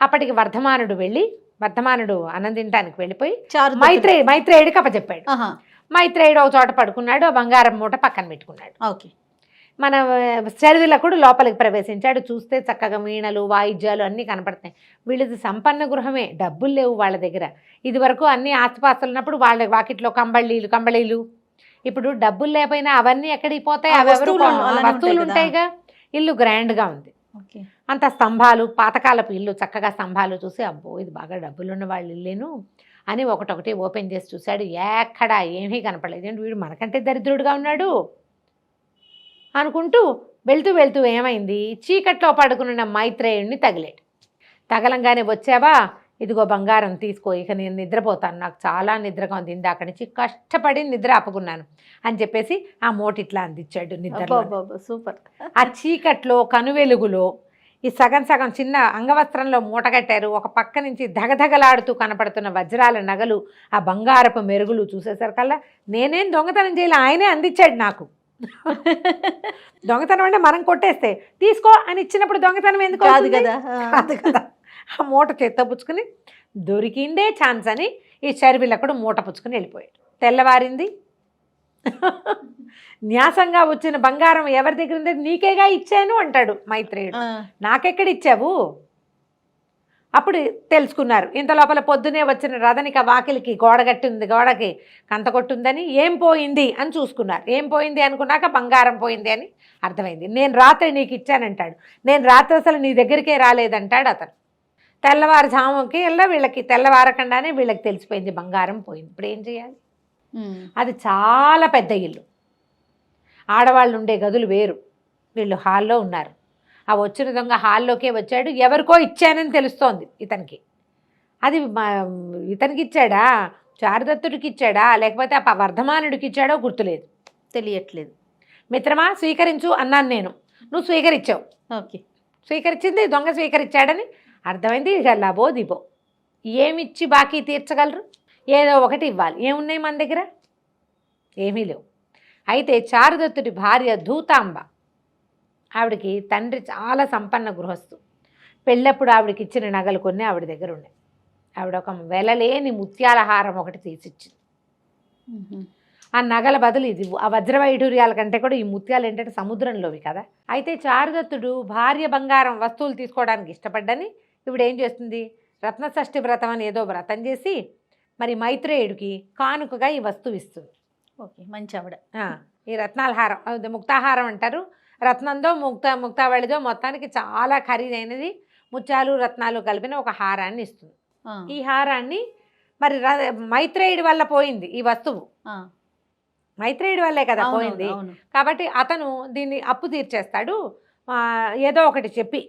అప్పటికి వర్ధమానుడు అన్నం తినడానికి వెళ్ళిపోయి మైత్రేయుడికి అప్పచెప్పాడు. మైత్రేయుడు ఒక చోట పడుకున్నాడు, ఆ బంగారం మూట పక్కన పెట్టుకున్నాడు. ఓకే. మన శర్విలకుడు లోపలికి ప్రవేశించాడు. చూస్తే చక్కగా వీణలు వాయిద్యాలు అన్నీ కనపడతాయి. వీళ్ళది సంపన్న గృహమే, డబ్బులు లేవు వాళ్ళ దగ్గర. ఇది వరకు అన్ని ఆస్తిపాస్తులు ఉన్నప్పుడు వాళ్ళ వాకిట్లో కంబళీలు. ఇప్పుడు డబ్బులు లేకపోయినా అవన్నీ ఎక్కడికి పోతాయి, వస్తువులు ఉంటాయిగా. ఇల్లు గ్రాండ్గా ఉంది. అంత స్తంభాలు, పాతకాలపు ఇల్లు, చక్కగా స్తంభాలు చూసి అబ్బో ఇది బాగా డబ్బులున్న వాళ్ళ ఇల్లేను అని ఒకటొకటి ఓపెన్ చేసి చూశాడు. ఎక్కడా ఏమీ కనపడలేదు. ఏంటి వీడు మనకంటే దరిద్రుడుగా ఉన్నాడు అనుకుంటూ వెళ్తూ ఏమైంది, చీకట్లో పడుకున్న మైత్రేయుడిని తగలంగానే వచ్చావా, ఇదిగో బంగారం తీసుకో, ఇక నేను నిద్రపోతాను, నాకు చాలా నిద్రగా ఉంది, ఇందాక నుంచి కష్టపడి నిద్ర ఆపుకున్నాను అని చెప్పేసి ఆ మూట ఇట్లా అందించాడు నిద్ర. సూపర్. ఆ చీకట్లో కనువెలుగులో ఈ సగం చిన్న అంగవస్త్రంలో మూట కట్టారు. ఒక పక్క నుంచి ధగధగలాడుతూ కనపడుతున్న వజ్రాల నగలు, ఆ బంగారపు మెరుగులు చూసేసరికల్లా నేనేం దొంగతనం చేయాలి, ఆయనే అందించాడు నాకు. దొంగతనం అంటే మనం కొట్టేస్తే తీసుకో అని ఇచ్చినప్పుడు దొంగతనం ఎందుకు కాదు కదా. ఆ మూట చేత్తో పుచ్చుకుని దొరికిందే ఛాన్స్ అని ఈ శర్విలకుడు మూట పుచ్చుకుని వెళ్ళిపోయాడు. తెల్లవారింది. న్యాసంగా వచ్చిన బంగారం ఎవరి దగ్గర ఉంది, నీకేగా ఇచ్చాను అంటాడు మైత్రేయుడు. నాకెక్కడ ఇచ్చావు? అప్పుడు తెలుసుకున్నారు. ఇంత లోపల పొద్దునే వచ్చిన రథనిక వాకిలికి గోడకి కంత కొట్టుందని ఏం పోయింది అని చూసుకున్నారు. ఏం పోయింది అనుకున్నాక బంగారం పోయింది అని అర్థమైంది. నేను రాత్రి నీకు ఇచ్చానంటాడు. నేను రాత్రి అసలు నీ దగ్గరికే రాలేదంటాడు అతను. తెల్లవారుజాముకి వీళ్ళకి తెల్లవారకుండానే వీళ్ళకి తెలిసిపోయింది బంగారం పోయింది. ఇప్పుడు ఏం చేయాలి? అది చాలా పెద్ద ఇల్లు, ఆడవాళ్ళు ఉండే గదులు వేరు, వీళ్ళు హాల్లో ఉన్నారు. ఆ వచ్చిన దొంగ హాల్లోకే వచ్చాడు. ఎవరికో ఇచ్చానని తెలుస్తోంది ఇతనికి. అది ఇతనికి ఇచ్చాడా, చారుదత్తుడికి ఇచ్చాడా, లేకపోతే ఆ వర్ధమానుడికి ఇచ్చాడో గుర్తులేదు, తెలియట్లేదు. మిత్రమా స్వీకరించు అన్నాను నేను, నువ్వు స్వీకరించావు. ఓకే. స్వీకరించింది దొంగ స్వీకరించాడని అర్థమైంది. ఇక లబో దిబో ఏమిచ్చి బాకీ తీర్చగలరు? ఏదో ఒకటి ఇవ్వాలి. ఏమున్నాయి మన దగ్గర? ఏమీ లేవు. అయితే చారుదత్తుడి భార్య ధూతాంబ, ఆవిడకి తండ్రి చాలా సంపన్న గృహస్థు. పెళ్ళప్పుడు ఆవిడకి ఇచ్చిన నగలు కొన్ని ఆవిడ దగ్గర ఉన్నాయి. ఆవిడ ఒక వెలలేని ముత్యాల హారం ఒకటి తీసిచ్చింది. ఆ నగల బదులు ఇది, ఆ వజ్రవైఢూర్యాల కంటే కూడా ఈ ముత్యాలు ఏంటంటే సముద్రంలోవి కదా. అయితే చారుదత్తుడు భార్య బంగారం వస్తువులు తీసుకోవడానికి ఇష్టపడ్డని ఇప్పుడు ఏం చేస్తుంది, రత్నషష్ఠి వ్రతం అని ఏదో వ్రతం చేసి మరి మైత్రేయుడికి కానుకగా ఈ వస్తువు ఇస్తుంది. ఓకే, మంచి ఆవిడ. ఈ రత్నాల హారం, ముక్తాహారం అంటారు. రత్నందో ముక్తావళిదో మొత్తానికి చాలా ఖరీదైనది, ముత్యాలు రత్నాలు కలిపిన ఒక హారాన్ని ఇస్తుంది. ఈ హారాన్ని మరి మైత్రేయుడి వల్ల పోయింది ఈ వస్తువు, మైత్రేయుడి వల్లే కదా పోయింది. కాబట్టి అతను దీన్ని అప్పు తీర్చేస్తాడు ఏదో ఒకటి చెప్పి.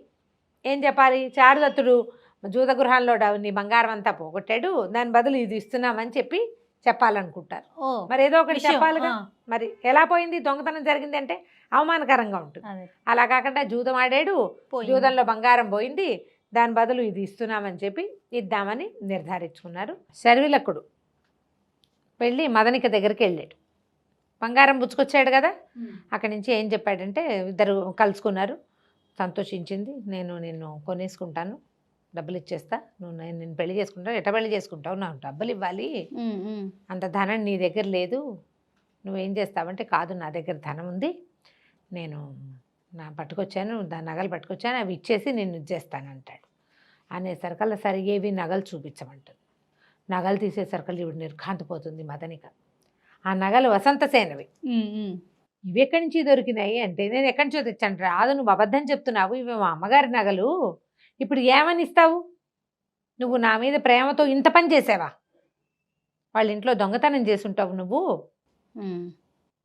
ఏం చెప్పాలి? చారుదత్తుడు జూదగృహాల్లో నీ బంగారం అంతా పోగొట్టాడు, దాని బదులు ఇది ఇస్తున్నామని చెప్పి చెప్పాలనుకుంటారు. మరి ఏదో ఒకటి చెప్పాలిగా. మరి ఎలా పోయింది? దొంగతనం జరిగింది అంటే అవమానకరంగా ఉంటుంది. అలా కాకుండా జూదం ఆడాడు, జూదంలో బంగారం పోయింది, దాని బదులు ఇది ఇస్తున్నామని చెప్పి ఇద్దామని నిర్ధారించుకున్నారు. శర్విలకుడు వెళ్ళి మదనిక దగ్గరికి వెళ్ళాడు. బంగారం పుచ్చుకొచ్చాడు కదా. అక్కడి నుంచి ఏం చెప్పాడంటే ఇద్దరు కలుసుకున్నారు. సంతోషించింది. నేను నిన్ను కొనేసుకుంటాను, డబ్బులు ఇచ్చేస్తా, నేను పెళ్లి చేసుకుంటావు, ఎట్ట పెళ్లి చేసుకుంటావు, నాకు డబ్బులు ఇవ్వాలి, అంత ధనం నీ దగ్గర లేదు, నువ్వేం చేస్తావంటే కాదు నా దగ్గర ధనం ఉంది, నేను పట్టుకొచ్చాను, దాని నగలు పట్టుకొచ్చాను, అవి ఇచ్చేసి నేను ఇచ్చేస్తానంటాడు. అనేసరికల్లా సరే ఏవి నగలు చూపించమంటుంది. నగలు తీసేసరికల్లా ఇవి నిర్ఘాంతపోతుంది మదనిక. ఆ నగలు వసంతసేనవి. ఇవి ఎక్కడి నుంచి దొరికినాయి అంటే నేను ఎక్కడి నుంచో తెచ్చాను. రాదు, నువ్వు అబద్ధం చెప్తున్నావు, ఇవి మా అమ్మగారి నగలు, ఇప్పుడు ఏమని ఇస్తావు? నువ్వు నా మీద ప్రేమతో ఇంత పని చేసావా? వాళ్ళ ఇంట్లో దొంగతనం చేసుంటావు నువ్వు.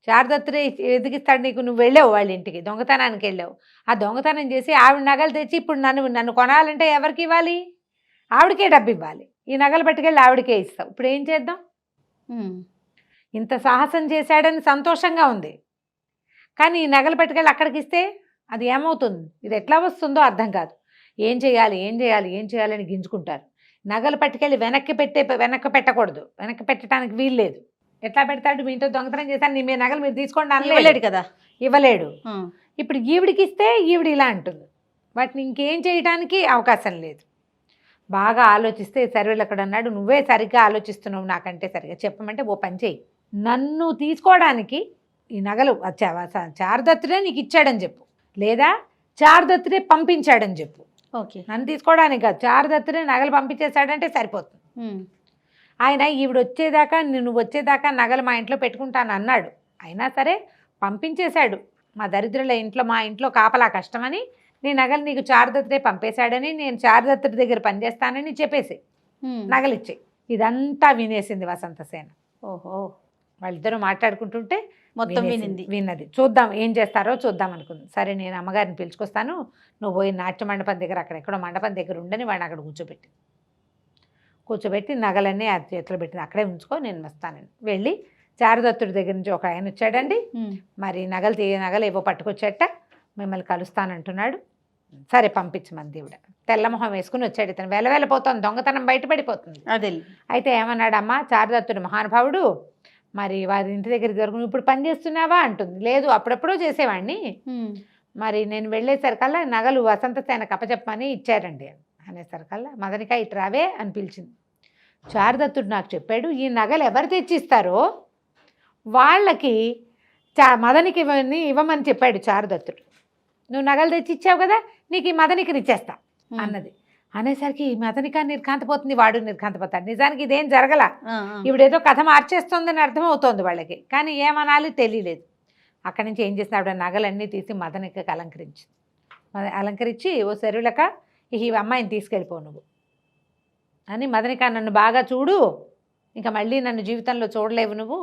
చారుదత్తుడే ఎదిగిస్తాడు నీకు, నువ్వు వెళ్ళావు వాళ్ళ ఇంటికి, దొంగతనానికి వెళ్ళావు. ఆ దొంగతనం చేసి ఆవిడ నగలు తెచ్చి ఇప్పుడు నన్ను కొనాలంటే ఎవరికి ఇవ్వాలి? ఆవిడకే డబ్బు ఇవ్వాలి. ఈ నగలు పట్టుకెళ్ళి ఆవిడకే ఇస్తావు. ఇప్పుడు ఏం చేద్దాం? ఇంత సాహసం చేశాడని సంతోషంగా ఉంది, కానీ ఈ నగలు పట్టుకెళ్ళి అక్కడికి ఇస్తే అది ఏమవుతుంది, ఇది ఎట్లా వస్తుందో అర్థం కాదు. ఏం చేయాలి అని గింజుకుంటారు. నగలు పట్టుకెళ్ళి వెనక్కి పెట్టకూడదు, వెనక్కి పెట్టడానికి వీల్లేదు. ఎట్లా పెడతాడు? మీ ఇంట్లో దొంగతనం చేశాను, మీ నగలు మీరు తీసుకోండి ఇవ్వలేడు అనలేడు కదా. ఇవ్వలేడు. ఆ. ఇప్పుడు ఈవిడికి ఇస్తే ఈవిడ ఇలా అంటుంది. వాటిని ఇంకేం చేయడానికి అవకాశం లేదు. బాగా ఆలోచిస్తే సర్వేలు అక్కడ అన్నాడు, నువ్వే సరిగ్గా ఆలోచిస్తున్నావు నాకంటే సరిగ్గా చెప్పమంటే ఓ పని చేయి, నన్ను తీసుకోవడానికి ఈ నగలు చారుదత్తుడే నీకు ఇచ్చాడని చెప్పు, లేదా చారుదత్తుడే పంపించాడని చెప్పు. ఓకే. నన్ను తీసుకోవడానికి కాదు, చారుదత్తుడే నగలు పంపించేశాడంటే సరిపోతుంది. ఆయన ఈవిడ వచ్చేదాకా నువ్వు వచ్చేదాకా నగలు మా ఇంట్లో పెట్టుకుంటాను అన్నాడు. అయినా సరే పంపించేశాడు. మా దరిద్రుల ఇంట్లో, మా ఇంట్లో కాపలా కష్టమని నీ నగలు నీకు చారుదత్తుడే పంపేశాడని, నేను చారుదత్తుడి దగ్గర పనిచేస్తానని చెప్పేసి నగలు ఇచ్చాయి. ఇదంతా వినేసింది వసంతసేన. ఓహో. వాళ్ళిద్దరూ మాట్లాడుకుంటుంటే మొత్తం విన్నది. చూద్దాం ఏం చేస్తారో చూద్దాం అనుకుంది. సరే నేను అమ్మగారిని పిలుచుకొస్తాను, నువ్వు పోయి నాట్య మండపం దగ్గర అక్కడెక్కడో మండపం దగ్గర ఉండని వాడిని అక్కడ కూర్చోబెట్టి నగలన్నీ ఆ చేతిలో పెట్టింది, అక్కడే ఉంచుకో నేను వస్తానని. వెళ్ళి చారుదత్తుడి దగ్గర నుంచి ఒక ఆయన వచ్చాడండి, మరి నగలు ఏవో పట్టుకొచ్చేట, మిమ్మల్ని కలుస్తానంటున్నాడు. సరే పంపించమంది ఈవిడ. తెల్లమొహం వేసుకుని వచ్చాడు. ఇతను వెళ్ళపోతుంది, దొంగతనం బయటపడిపోతుంది. అదే. అయితే ఏమన్నాడు, అమ్మ చారుదత్తుడు మహానుభావుడు, మరి వారి ఇంటి దగ్గర దొరుకుని ఇప్పుడు పని చేస్తున్నావా అంటుంది. లేదు అప్పుడెప్పుడో చేసేవాడిని, మరి నేను వెళ్ళేసరికల్లా నగలు వసంతసేనకు అప్పచెప్పమని ఇచ్చారండి అనేసరికల్లా మదనిక ఇటు రావే అని పిలిచింది. చారుదత్తుడు నాకు చెప్పాడు, ఈ నగలు ఎవరు తెచ్చిస్తారో వాళ్ళకి మదనికి ఇవ్వమని చెప్పాడు చారుదత్తుడు. నువ్వు నగలు తెచ్చి ఇచ్చావు కదా, నీకు ఈ మదనికి ఇచ్చేస్తా అన్నది. అనేసరికి మదనిక నిర్ఘాంతపోతుంది, వాడు నిర్ఘాంతపోతాడు. నిజానికి ఇదేం జరగల, ఇవిడేదో కథ మార్చేస్తోందని అర్థమవుతోంది వాళ్ళకి, కానీ ఏమనాలి తెలియలేదు. అక్కడి నుంచి ఏం చేసిన ఆవిడ నగలన్నీ తీసి మదనికకి అలంకరించి ఓ సరులక ఈ అమ్మాయిని తీసుకెళ్ళిపో నువ్వు అని, మదనిక నన్ను బాగా చూడు, ఇంకా మళ్ళీ నన్ను జీవితంలో చూడలేవు నువ్వు,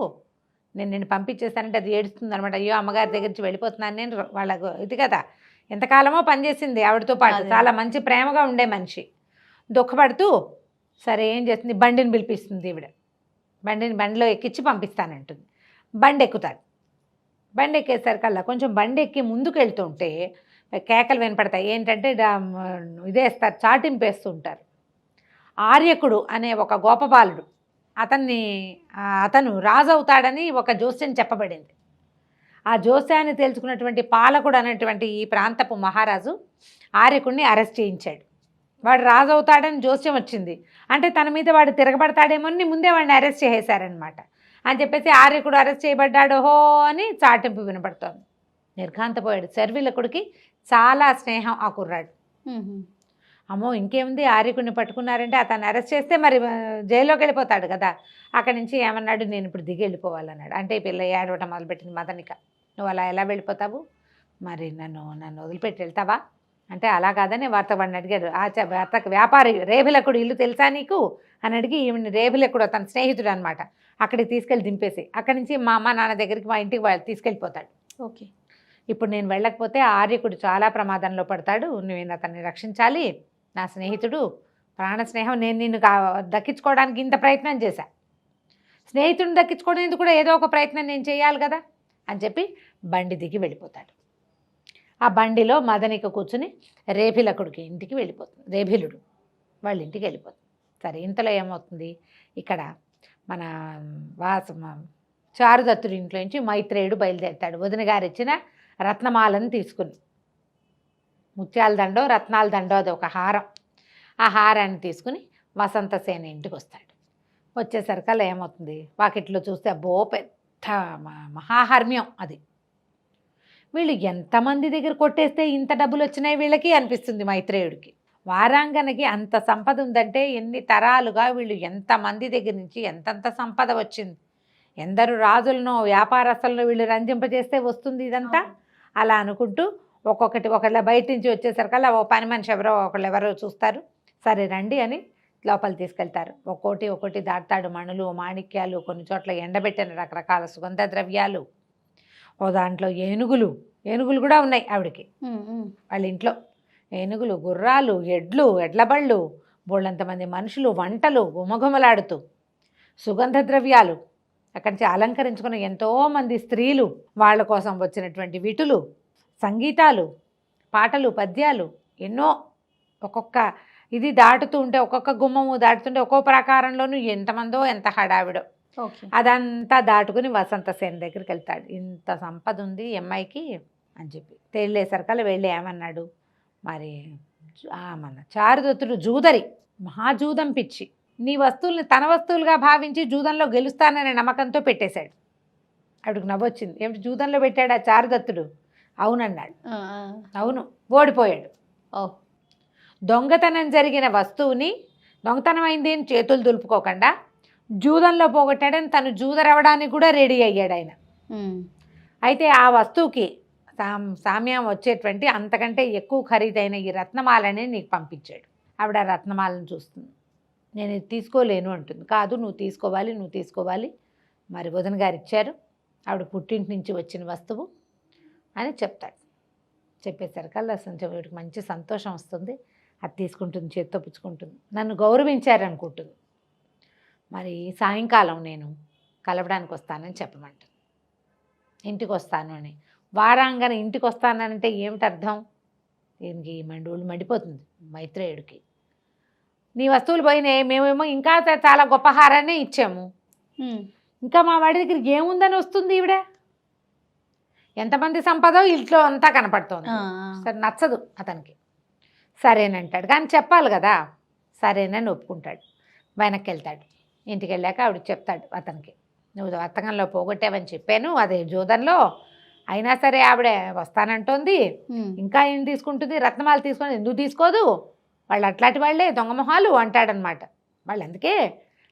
నేను పంపించేస్తానంటే అది ఏడుస్తుంది అనమాట. అయ్యో అమ్మగారి దగ్గర నుంచి వెళ్ళిపోతున్నాను నేను. వాళ్ళకు ఇది కదా, ఎంతకాలమో పనిచేసింది ఆవిడతో పాటు, చాలా మంచి ప్రేమగా ఉండే మనిషి. దుఃఖపడుతూ సరే ఏం చేస్తుంది, బండిని పిలిపిస్తుంది ఈవిడ. బండిలో ఎక్కించి పంపిస్తానంటుంది. బండి ఎక్కుతాడు. బండి ఎక్కేసరికల్లా కొంచెం బండి ఎక్కి ముందుకు వెళ్తుంటే కేకలు వినపడతాయి. ఏంటంటే ఇదేస్తారు, చాటింపు వేస్తూ ఉంటారు. ఆర్యకుడు అనే ఒక గోపబాలుడు, అతను రాజు అవుతాడని ఒక జోస్యం చెప్పబడింది. ఆ జోస్యాన్ని తెలుసుకున్నటువంటి పాలకుడు అనేటువంటి ఈ ప్రాంతపు మహారాజు ఆర్యకుడిని అరెస్ట్ చేయించాడు. వాడు రాజు అవుతాడని జోస్యం వచ్చింది అంటే తన మీద వాడు తిరగబడతాడేమోని ముందే వాడిని అరెస్ట్ చేసేశారనమాట. అని చెప్పేసి ఆర్యకుడు అరెస్ట్ చేయబడ్డాడోహో అని చాటింపు వినపడుతోంది. నిర్ఘాంతపోయాడు. శర్విలకుడికి చాలా స్నేహం ఆ కుర్రాడు. అమ్మో ఇంకేముంది, ఆర్యకుడిని పట్టుకున్నారంటే అతన్ని అరెస్ట్ చేస్తే మరి జైల్లోకి వెళ్ళిపోతాడు కదా. అక్కడి నుంచి ఏమన్నాడు, నేను ఇప్పుడు దిగి వెళ్ళిపోవాలన్నాడు. అంటే ఈ పిల్ల ఏడవటం మొదలుపెట్టింది మదనిక. నువ్వు అలా ఎలా వెళ్ళిపోతావు, మరి నన్ను వదిలిపెట్టి వెళ్తావా అంటే అలా కాదని వాడిని అడిగాడు. వార్తకు వ్యాపారి రేభిలకుడు ఇల్లు తెలుసా నీకు అని అడిగి, ఈమెని రేభిలకుడు తన స్నేహితుడు అనమాట, అక్కడికి తీసుకెళ్ళి దింపేసి అక్కడి నుంచి మా అమ్మ నాన్న దగ్గరికి, మా ఇంటికి వాళ్ళు తీసుకెళ్ళిపోతాడు. ఓకే. ఇప్పుడు నేను వెళ్ళకపోతే ఆర్యకుడు చాలా ప్రమాదంలో పడతాడు, నేను అతన్ని రక్షించాలి, నా స్నేహితుడు, ప్రాణ స్నేహం, నేను నిన్ను దక్కించుకోవడానికి ఇంత ప్రయత్నం చేశా, స్నేహితుడిని దక్కించుకోవడానికి కూడా ఏదో ఒక ప్రయత్నం నేను చేయాలి కదా అని చెప్పి బండి దిగి వెళ్ళిపోతాడు. ఆ బండిలో మదనిక కూర్చుని రేభిలకుడికి ఇంటికి వెళ్ళిపోతుంది. రేభిలుడు వాళ్ళ ఇంటికి వెళ్ళిపోతుంది. సరే ఇంతలో ఏమవుతుంది, ఇక్కడ మన చారుదత్తుడి ఇంట్లో నుంచి మైత్రేయుడు బయలుదేరుతాడు. వదిన గారు ఇచ్చిన రత్నమాలను తీసుకుని, ముత్యాల దండో రత్నాల దండో అది ఒక హారం, ఆ హారాన్ని తీసుకుని వసంతసేన ఇంటికి వస్తాడు. వచ్చేసరికల్లా ఏమవుతుంది, వాకిట్లో చూస్తే అబ్బో పెద్ద మహాహర్మ్యం అది. వీళ్ళు ఎంతమంది దగ్గర కొట్టేస్తే ఇంత డబ్బులు వచ్చినాయి వీళ్ళకి అనిపిస్తుంది మైత్రేయుడికి. వారాంగనకి అంత సంపద ఉందంటే ఎన్ని తరాలుగా వీళ్ళు ఎంతమంది దగ్గర నుంచి ఎంతంత సంపద వచ్చింది, ఎందరు రాజులను వ్యాపారస్తులను వీళ్ళు రంజింపజేస్తే వస్తుంది ఇదంతా. అలా అనుకుంటూ ఒకళ్ళ బయట నుంచి వచ్చేసరికల్లా ఓ పని మనిషి ఎవరో చూస్తారు, సరే రండి అని లోపల తీసుకెళ్తారు. ఒక్కోటి దాటుతాడు. మణులు, మాణిక్యాలు, కొన్ని చోట్ల ఎండబెట్టిన రకరకాల సుగంధ ద్రవ్యాలు, ఓ దాంట్లో ఏనుగులు కూడా ఉన్నాయి ఆవిడకి. వాళ్ళ ఇంట్లో ఏనుగులు, గుర్రాలు, ఎడ్లబళ్ళు, బోళ్ళంతమంది మనుషులు, వంటలు గుమగుమలాడుతూ, సుగంధ ద్రవ్యాలు, అక్కడి నుంచి అలంకరించుకున్న ఎంతోమంది స్త్రీలు, వాళ్ళ కోసం వచ్చినటువంటి విటులు, సంగీతాలు, పాటలు, పద్యాలు ఎన్నో. ఒక్కొక్క ఇది దాటుతూ ఉంటే, ఒక్కొక్క గుమ్మము దాటుతుంటే ఒక్కో ప్రాకారంలోనూ ఎంతమందో ఎంత హడావిడో. ఓకే. అదంతా దాటుకుని వసంత సేన దగ్గరికి వెళ్తాడు. ఇంత సంపద ఉంది ఈ అమ్మాయికి అని చెప్పి తేళ్ళేసరికల్లా వెళ్ళి ఏమన్నాడు, మరి మన చారుదత్తుడు జూదరి, మహాజూదం పిచ్చి, నీ వస్తువుల్ని తన వస్తువులుగా భావించి జూదంలో గెలుస్తాననే నమ్మకంతో పెట్టేశాడు. ఆవిడకు నవ్వొచ్చింది. ఏమిటి జూదంలో పెట్టాడు ఆ చారుదత్తుడు? అవునన్నాడు. అవును, ఓడిపోయాడు. ఓ. దొంగతనం జరిగిన వస్తువుని దొంగతనం అయింది అని చేతులు దులుపుకోకుండా జూదంలో పోగొట్టాడని తను జూదరవడానికి కూడా రెడీ అయ్యాడు ఆయన. అయితే ఆ వస్తువుకి సామ్యం వచ్చేటువంటి అంతకంటే ఎక్కువ ఖరీదైన ఈ రత్నమాలని నీకు పంపించాడు. ఆవిడ రత్నమాలను చూస్తుంది. నేను ఇది తీసుకోలేను అంటుంది. కాదు, నువ్వు తీసుకోవాలి, మరి వదిన గారు ఇచ్చారు, ఆవిడ పుట్టింటి నుంచి వచ్చిన వస్తువు అని చెప్తాడు. చెప్పేసరికల్లా అసలు వీడికి మంచి సంతోషం వస్తుంది. అది తీసుకుంటుంది, చేత్తో పుచ్చుకుంటుంది. నన్ను గౌరవించారనుకుంటుంది. మరి సాయంకాలం నేను కలవడానికి వస్తానని చెప్పమంటాను. ఇంటికి వస్తాను అని. వారాంగన ఇంటికి వస్తానంటే ఏమిటి అర్థం? దీనికి ఒళ్ళు మండిపోతుంది మైత్రేయుడికి. నీ వస్తువులు పోయినాయి, మేమేమో ఇంకా చాలా గొప్ప హారాన్ని ఇచ్చాము, ఇంకా మా వాడి దగ్గరికి ఏముందని వస్తుంది ఈవిడ? ఎంతమంది సంపదో ఇంట్లో అంతా కనపడుతోంది. సరే, నచ్చదు అతనికి. సరేనంటాడు, కానీ చెప్పాలి కదా. సరేనని ఒప్పుకుంటాడు. వెనక్కి వెళ్తాడు. ఇంటికి వెళ్ళాక ఆవిడ చెప్తాడు అతనికి, నువ్వు వర్తకంలో పోగొట్టావని చెప్పాను, అదే జూదంలో. అయినా సరే ఆవిడ వస్తానంటోంది, ఇంకా ఏం తీసుకుంటుంది, రత్నమాల తీసుకొని ఎందుకు తీసుకోదు, వాళ్ళు అట్లాంటి వాళ్ళే దొంగమొహాలు అంటాడనమాట. వాళ్ళు అందుకే,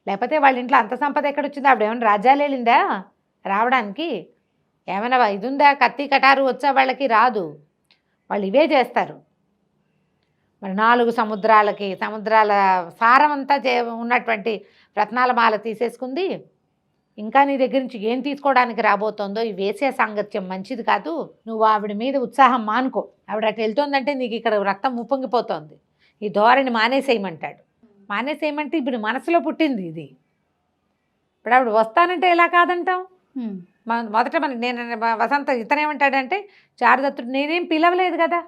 లేకపోతే వాళ్ళ ఇంట్లో అంత సంపద ఎక్కడొచ్చిందో? ఆవిడ ఏమైనా రాజ్యాలు వెళ్ళిందా రావడానికి? ఏమైనా ఇది ఉందా, కత్తి కటారు వచ్చా? వాళ్ళకి రాదు, వాళ్ళు ఇవే చేస్తారు. మరి 4 సముద్రాల సారం అంతా ఉన్నటువంటి రత్నాల మాల తీసేసుకుంది. ఇంకా నీ దగ్గర నుంచి ఏం తీసుకోవడానికి రాబోతోందో, ఈ వేసే సాంగత్యం మంచిది కాదు. నువ్వు ఆవిడ మీద ఉత్సాహం మానుకో. ఆవిడ అటు వెళ్తోందంటే నీకు ఇక్కడ రక్తం ఉప్పొంగిపోతోంది, ఈ ధోరణి మానేసేయమంటాడు. మానేసేయమంటే ఇప్పుడు మనసులో పుట్టింది ఇది. ఇప్పుడు ఆవిడ వస్తానంటే ఎలా కాదంటాం? మొదట నేను వసంత ఇతనేమంటాడంటే, చారుదత్తుడు నేనేం పిలవలేదు కదా,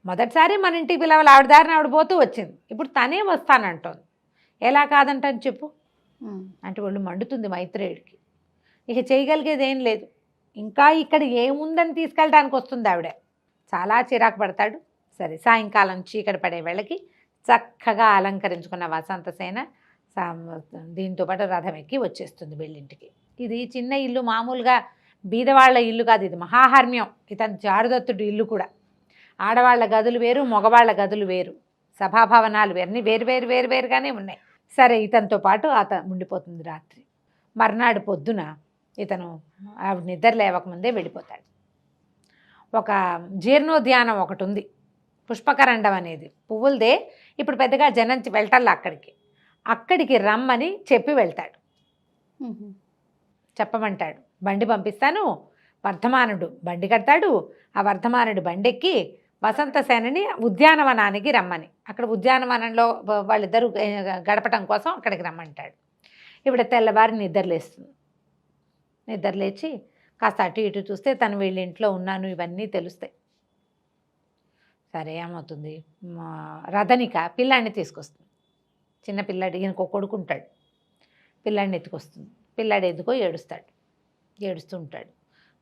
మొదటిసారి మన ఇంటికి పిలవాలి, ఆవిడ దారిని ఆవిడ పోతూ వచ్చింది, ఇప్పుడు తనే వస్తానంటోంది, ఎలా కాదంటని చెప్పు అంటే ఒళ్ళు మండుతుంది మైత్రేయుడికి. ఇక చేయగలిగేది ఏం లేదు. ఇంకా ఇక్కడ ఏముందని తీసుకెళ్ళడానికి వస్తుంది ఆవిడ. చాలా చిరాకు పడతాడు. సరే, సాయంకాలం చీకటి పడే వేళకి చక్కగా అలంకరించుకున్న వసంతసేన దీంతో పాటు రథం ఎక్కి వచ్చేస్తుంది వీళ్ళింటికి. ఇది చిన్న ఇల్లు, మామూలుగా బీదవాళ్ల ఇల్లు కాదు, ఇది మహాహర్మ్యం. ఇతను చారుదత్తుడి ఇల్లు కూడా. ఆడవాళ్ల గదులు వేరు, మగవాళ్ల గదులు వేరు, సభాభవనాలు అన్నీ వేరుగానే ఉన్నాయి. సరే, ఇతనితో పాటు ఉండిపోతుంది రాత్రి. మర్నాడు పొద్దున ఇతను ఆవిడ నిద్ర లేవకముందే వెళ్ళిపోతాడు. ఒక జీర్ణోద్యానం ఒకటి ఉంది, పుష్పకరండం అనేది, పువ్వులదే. ఇప్పుడు పెద్దగా జనం వెళ్ళటల్లా అక్కడికి రమ్మని చెప్పి వెళ్తాడు. చెప్పమంటాడు, బండి పంపిస్తాను, వర్ధమానుడు బండి కడతాడు, ఆ వర్ధమానుడు బండెక్కి వసంతసేనని ఉద్యానవనానికి రమ్మని, అక్కడ ఉద్యానవనంలో వాళ్ళిద్దరూ గడపటం కోసం అక్కడికి రమ్మంటాడు. ఇవిడ తెల్లవారి నిద్రలేస్తుంది. నిద్రలేచి కాస్త అటు ఇటు చూస్తే తను వీళ్ళ ఇంట్లో ఉన్నాను ఇవన్నీ తెలుస్తాయి. సరే, ఏమవుతుంది, రథనిక పిల్లాడిని తీసుకొస్తుంది. చిన్న పిల్లాడి, ఈయనకు కొడుకుంటాడు, పిల్లాడిని ఎత్తుకొస్తుంది. పిల్లాడు ఎందుకో ఏడుస్తూ ఉంటాడు.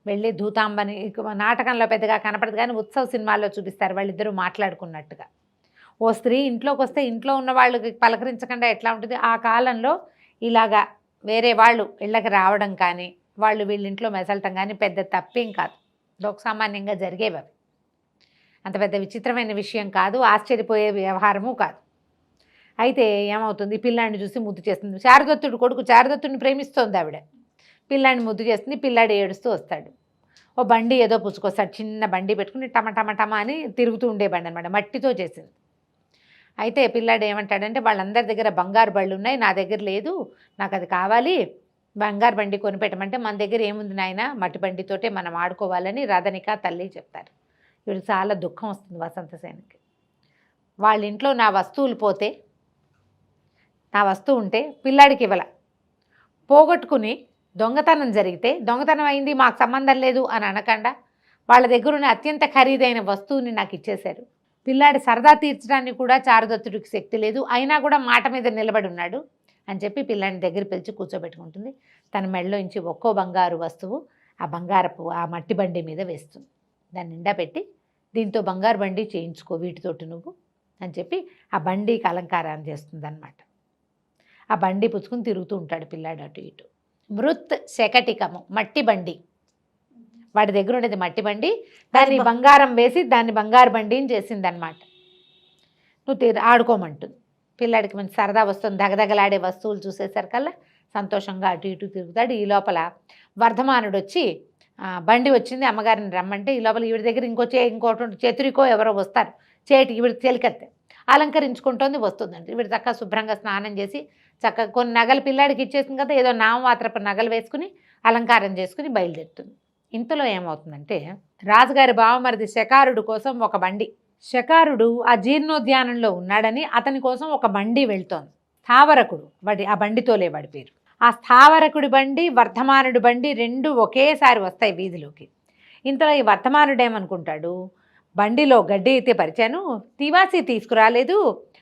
వెళ్ళి ధూతాంబని, నాటకంలో పెద్దగా కనపడదు కానీ ఉత్సవ్ సినిమాల్లో చూపిస్తారు వాళ్ళిద్దరూ మాట్లాడుకున్నట్టుగా. ఓ స్త్రీ ఇంట్లోకి వస్తే ఇంట్లో ఉన్న వాళ్ళకి పలకరించకుండా ఎట్లా ఉంటుంది? ఆ కాలంలో ఇలాగా వేరే వాళ్ళు ఇళ్ళకి రావడం కానీ, వాళ్ళు వీళ్ళింట్లో మెసలటం కానీ పెద్ద తప్పేం కాదు, లోకసామాన్యంగా జరిగేవి అవి. అంత పెద్ద విచిత్రమైన విషయం కాదు, ఆశ్చర్యపోయే వ్యవహారము కాదు. అయితే ఏమవుతుంది, పిల్లాడిని చూసి ముద్దు చేస్తుంది. చారుదత్తుడు కొడుకు చారుదత్తుడిని ప్రేమిస్తోంది ఆవిడ. పిల్లాడిని ముద్దు చేస్తుంది. పిల్లాడు ఏడుస్తూ వస్తాడు. ఓ బండి ఏదో పుచ్చుకొస్తాడు, చిన్న బండి పెట్టుకుని టమ అని తిరుగుతూ ఉండే బండి అనమాట, మట్టితో చేసింది. అయితే పిల్లాడు ఏమంటాడంటే, వాళ్ళందరి దగ్గర బంగారు బళ్ళు ఉన్నాయి, నా దగ్గర లేదు, నాకు అది కావాలి, బంగారు బండి కొనిపెట్టమంటే, మన దగ్గర ఏముంది నాయన, మట్టి బండితోటే మనం ఆడుకోవాలని రథనిక తల్లి చెప్తారు. వీడు చాలా దుఃఖం వస్తుంది వసంతసేనకి. వాళ్ళ ఇంట్లో నా వస్తువులు పోతే, నా వస్తువు ఉంటే పిల్లాడికి ఇవ్వాల, పోగొట్టుకుని దొంగతనం జరిగితే దొంగతనం అయింది మాకు సంబంధం లేదు అని అనకుండా వాళ్ళ దగ్గర ఉన్న అత్యంత ఖరీదైన వస్తువుని నాకు ఇచ్చేశారు. పిల్లాడి సరదా తీర్చడానికి కూడా చారుదత్తుడికి శక్తి లేదు, అయినా కూడా మాట మీద నిలబడి ఉన్నాడు. అని చెప్పి పిల్లాడిని దగ్గర పిలిచి కూర్చోబెట్టుకుంటుంది. తన మెడలో నుంచి ఒక్కో బంగారు వస్తువు ఆ మట్టి బండి మీద వేస్తుంది. దాన్ని నిండా పెట్టి దీంతో బంగారు బండి చేయించుకో వీటితోటి నువ్వు అని చెప్పి ఆ బండికి అలంకారం చేస్తుంది అనమాట. ఆ బండి పుచ్చుకుని తిరుగుతూ ఉంటాడు పిల్లాడు అటు ఇటు. మృత్ శకటికము, మట్టి బండి. వాడి దగ్గర ఉండేది మట్టి బండి, దాన్ని బంగారం వేసి దాన్ని బంగారు బండిని చేసిందనమాట. నువ్వు ఆడుకోమంటుంది. పిల్లాడికి మంచి సరదా వస్తుంది. దగదగలాడే వస్తువులు చూసేసరికల్లా సంతోషంగా అటు ఇటు తిరుగుతాడు. ఈ లోపల వర్ధమానుడు వచ్చి బండి వచ్చింది అమ్మగారిని రమ్మంటే, ఈ లోపల ఈవిడ దగ్గర ఇంకోటి చతురికో ఎవరో వస్తారు. చేటి ఈవిడ తెలికెత్తే అలంకరించుకుంటోంది వస్తుందండి. ఈవిడ చక్కగా శుభ్రంగా స్నానం చేసి చక్కగా కొన్ని నగలు పిల్లాడికి ఇచ్చేసింది కదా, ఏదో నామమాత్రపు నగలు వేసుకుని అలంకారం చేసుకుని బయలుదేరుతుంది. ఇంతలో ఏమవుతుందంటే, రాజుగారి బావమరిది శకారుడు కోసం ఒక బండి, శకారుడు ఆ జీర్ణోద్యానంలో ఉన్నాడని అతని కోసం ఒక బండి వెళ్తోంది. స్థావరకుడు ఆ బండితోలే వాడి పేరు. ఆ స్థావరకుడి బండి వర్ధమానుడి బండి రెండు ఒకేసారి వస్తాయి వీధిలోకి. ఇంతలో ఈ వర్ధమానుడు ఏమనుకుంటాడు, బండిలో గడ్డి అయితే పరిచాను, తివాసి తీసుకురాలేదు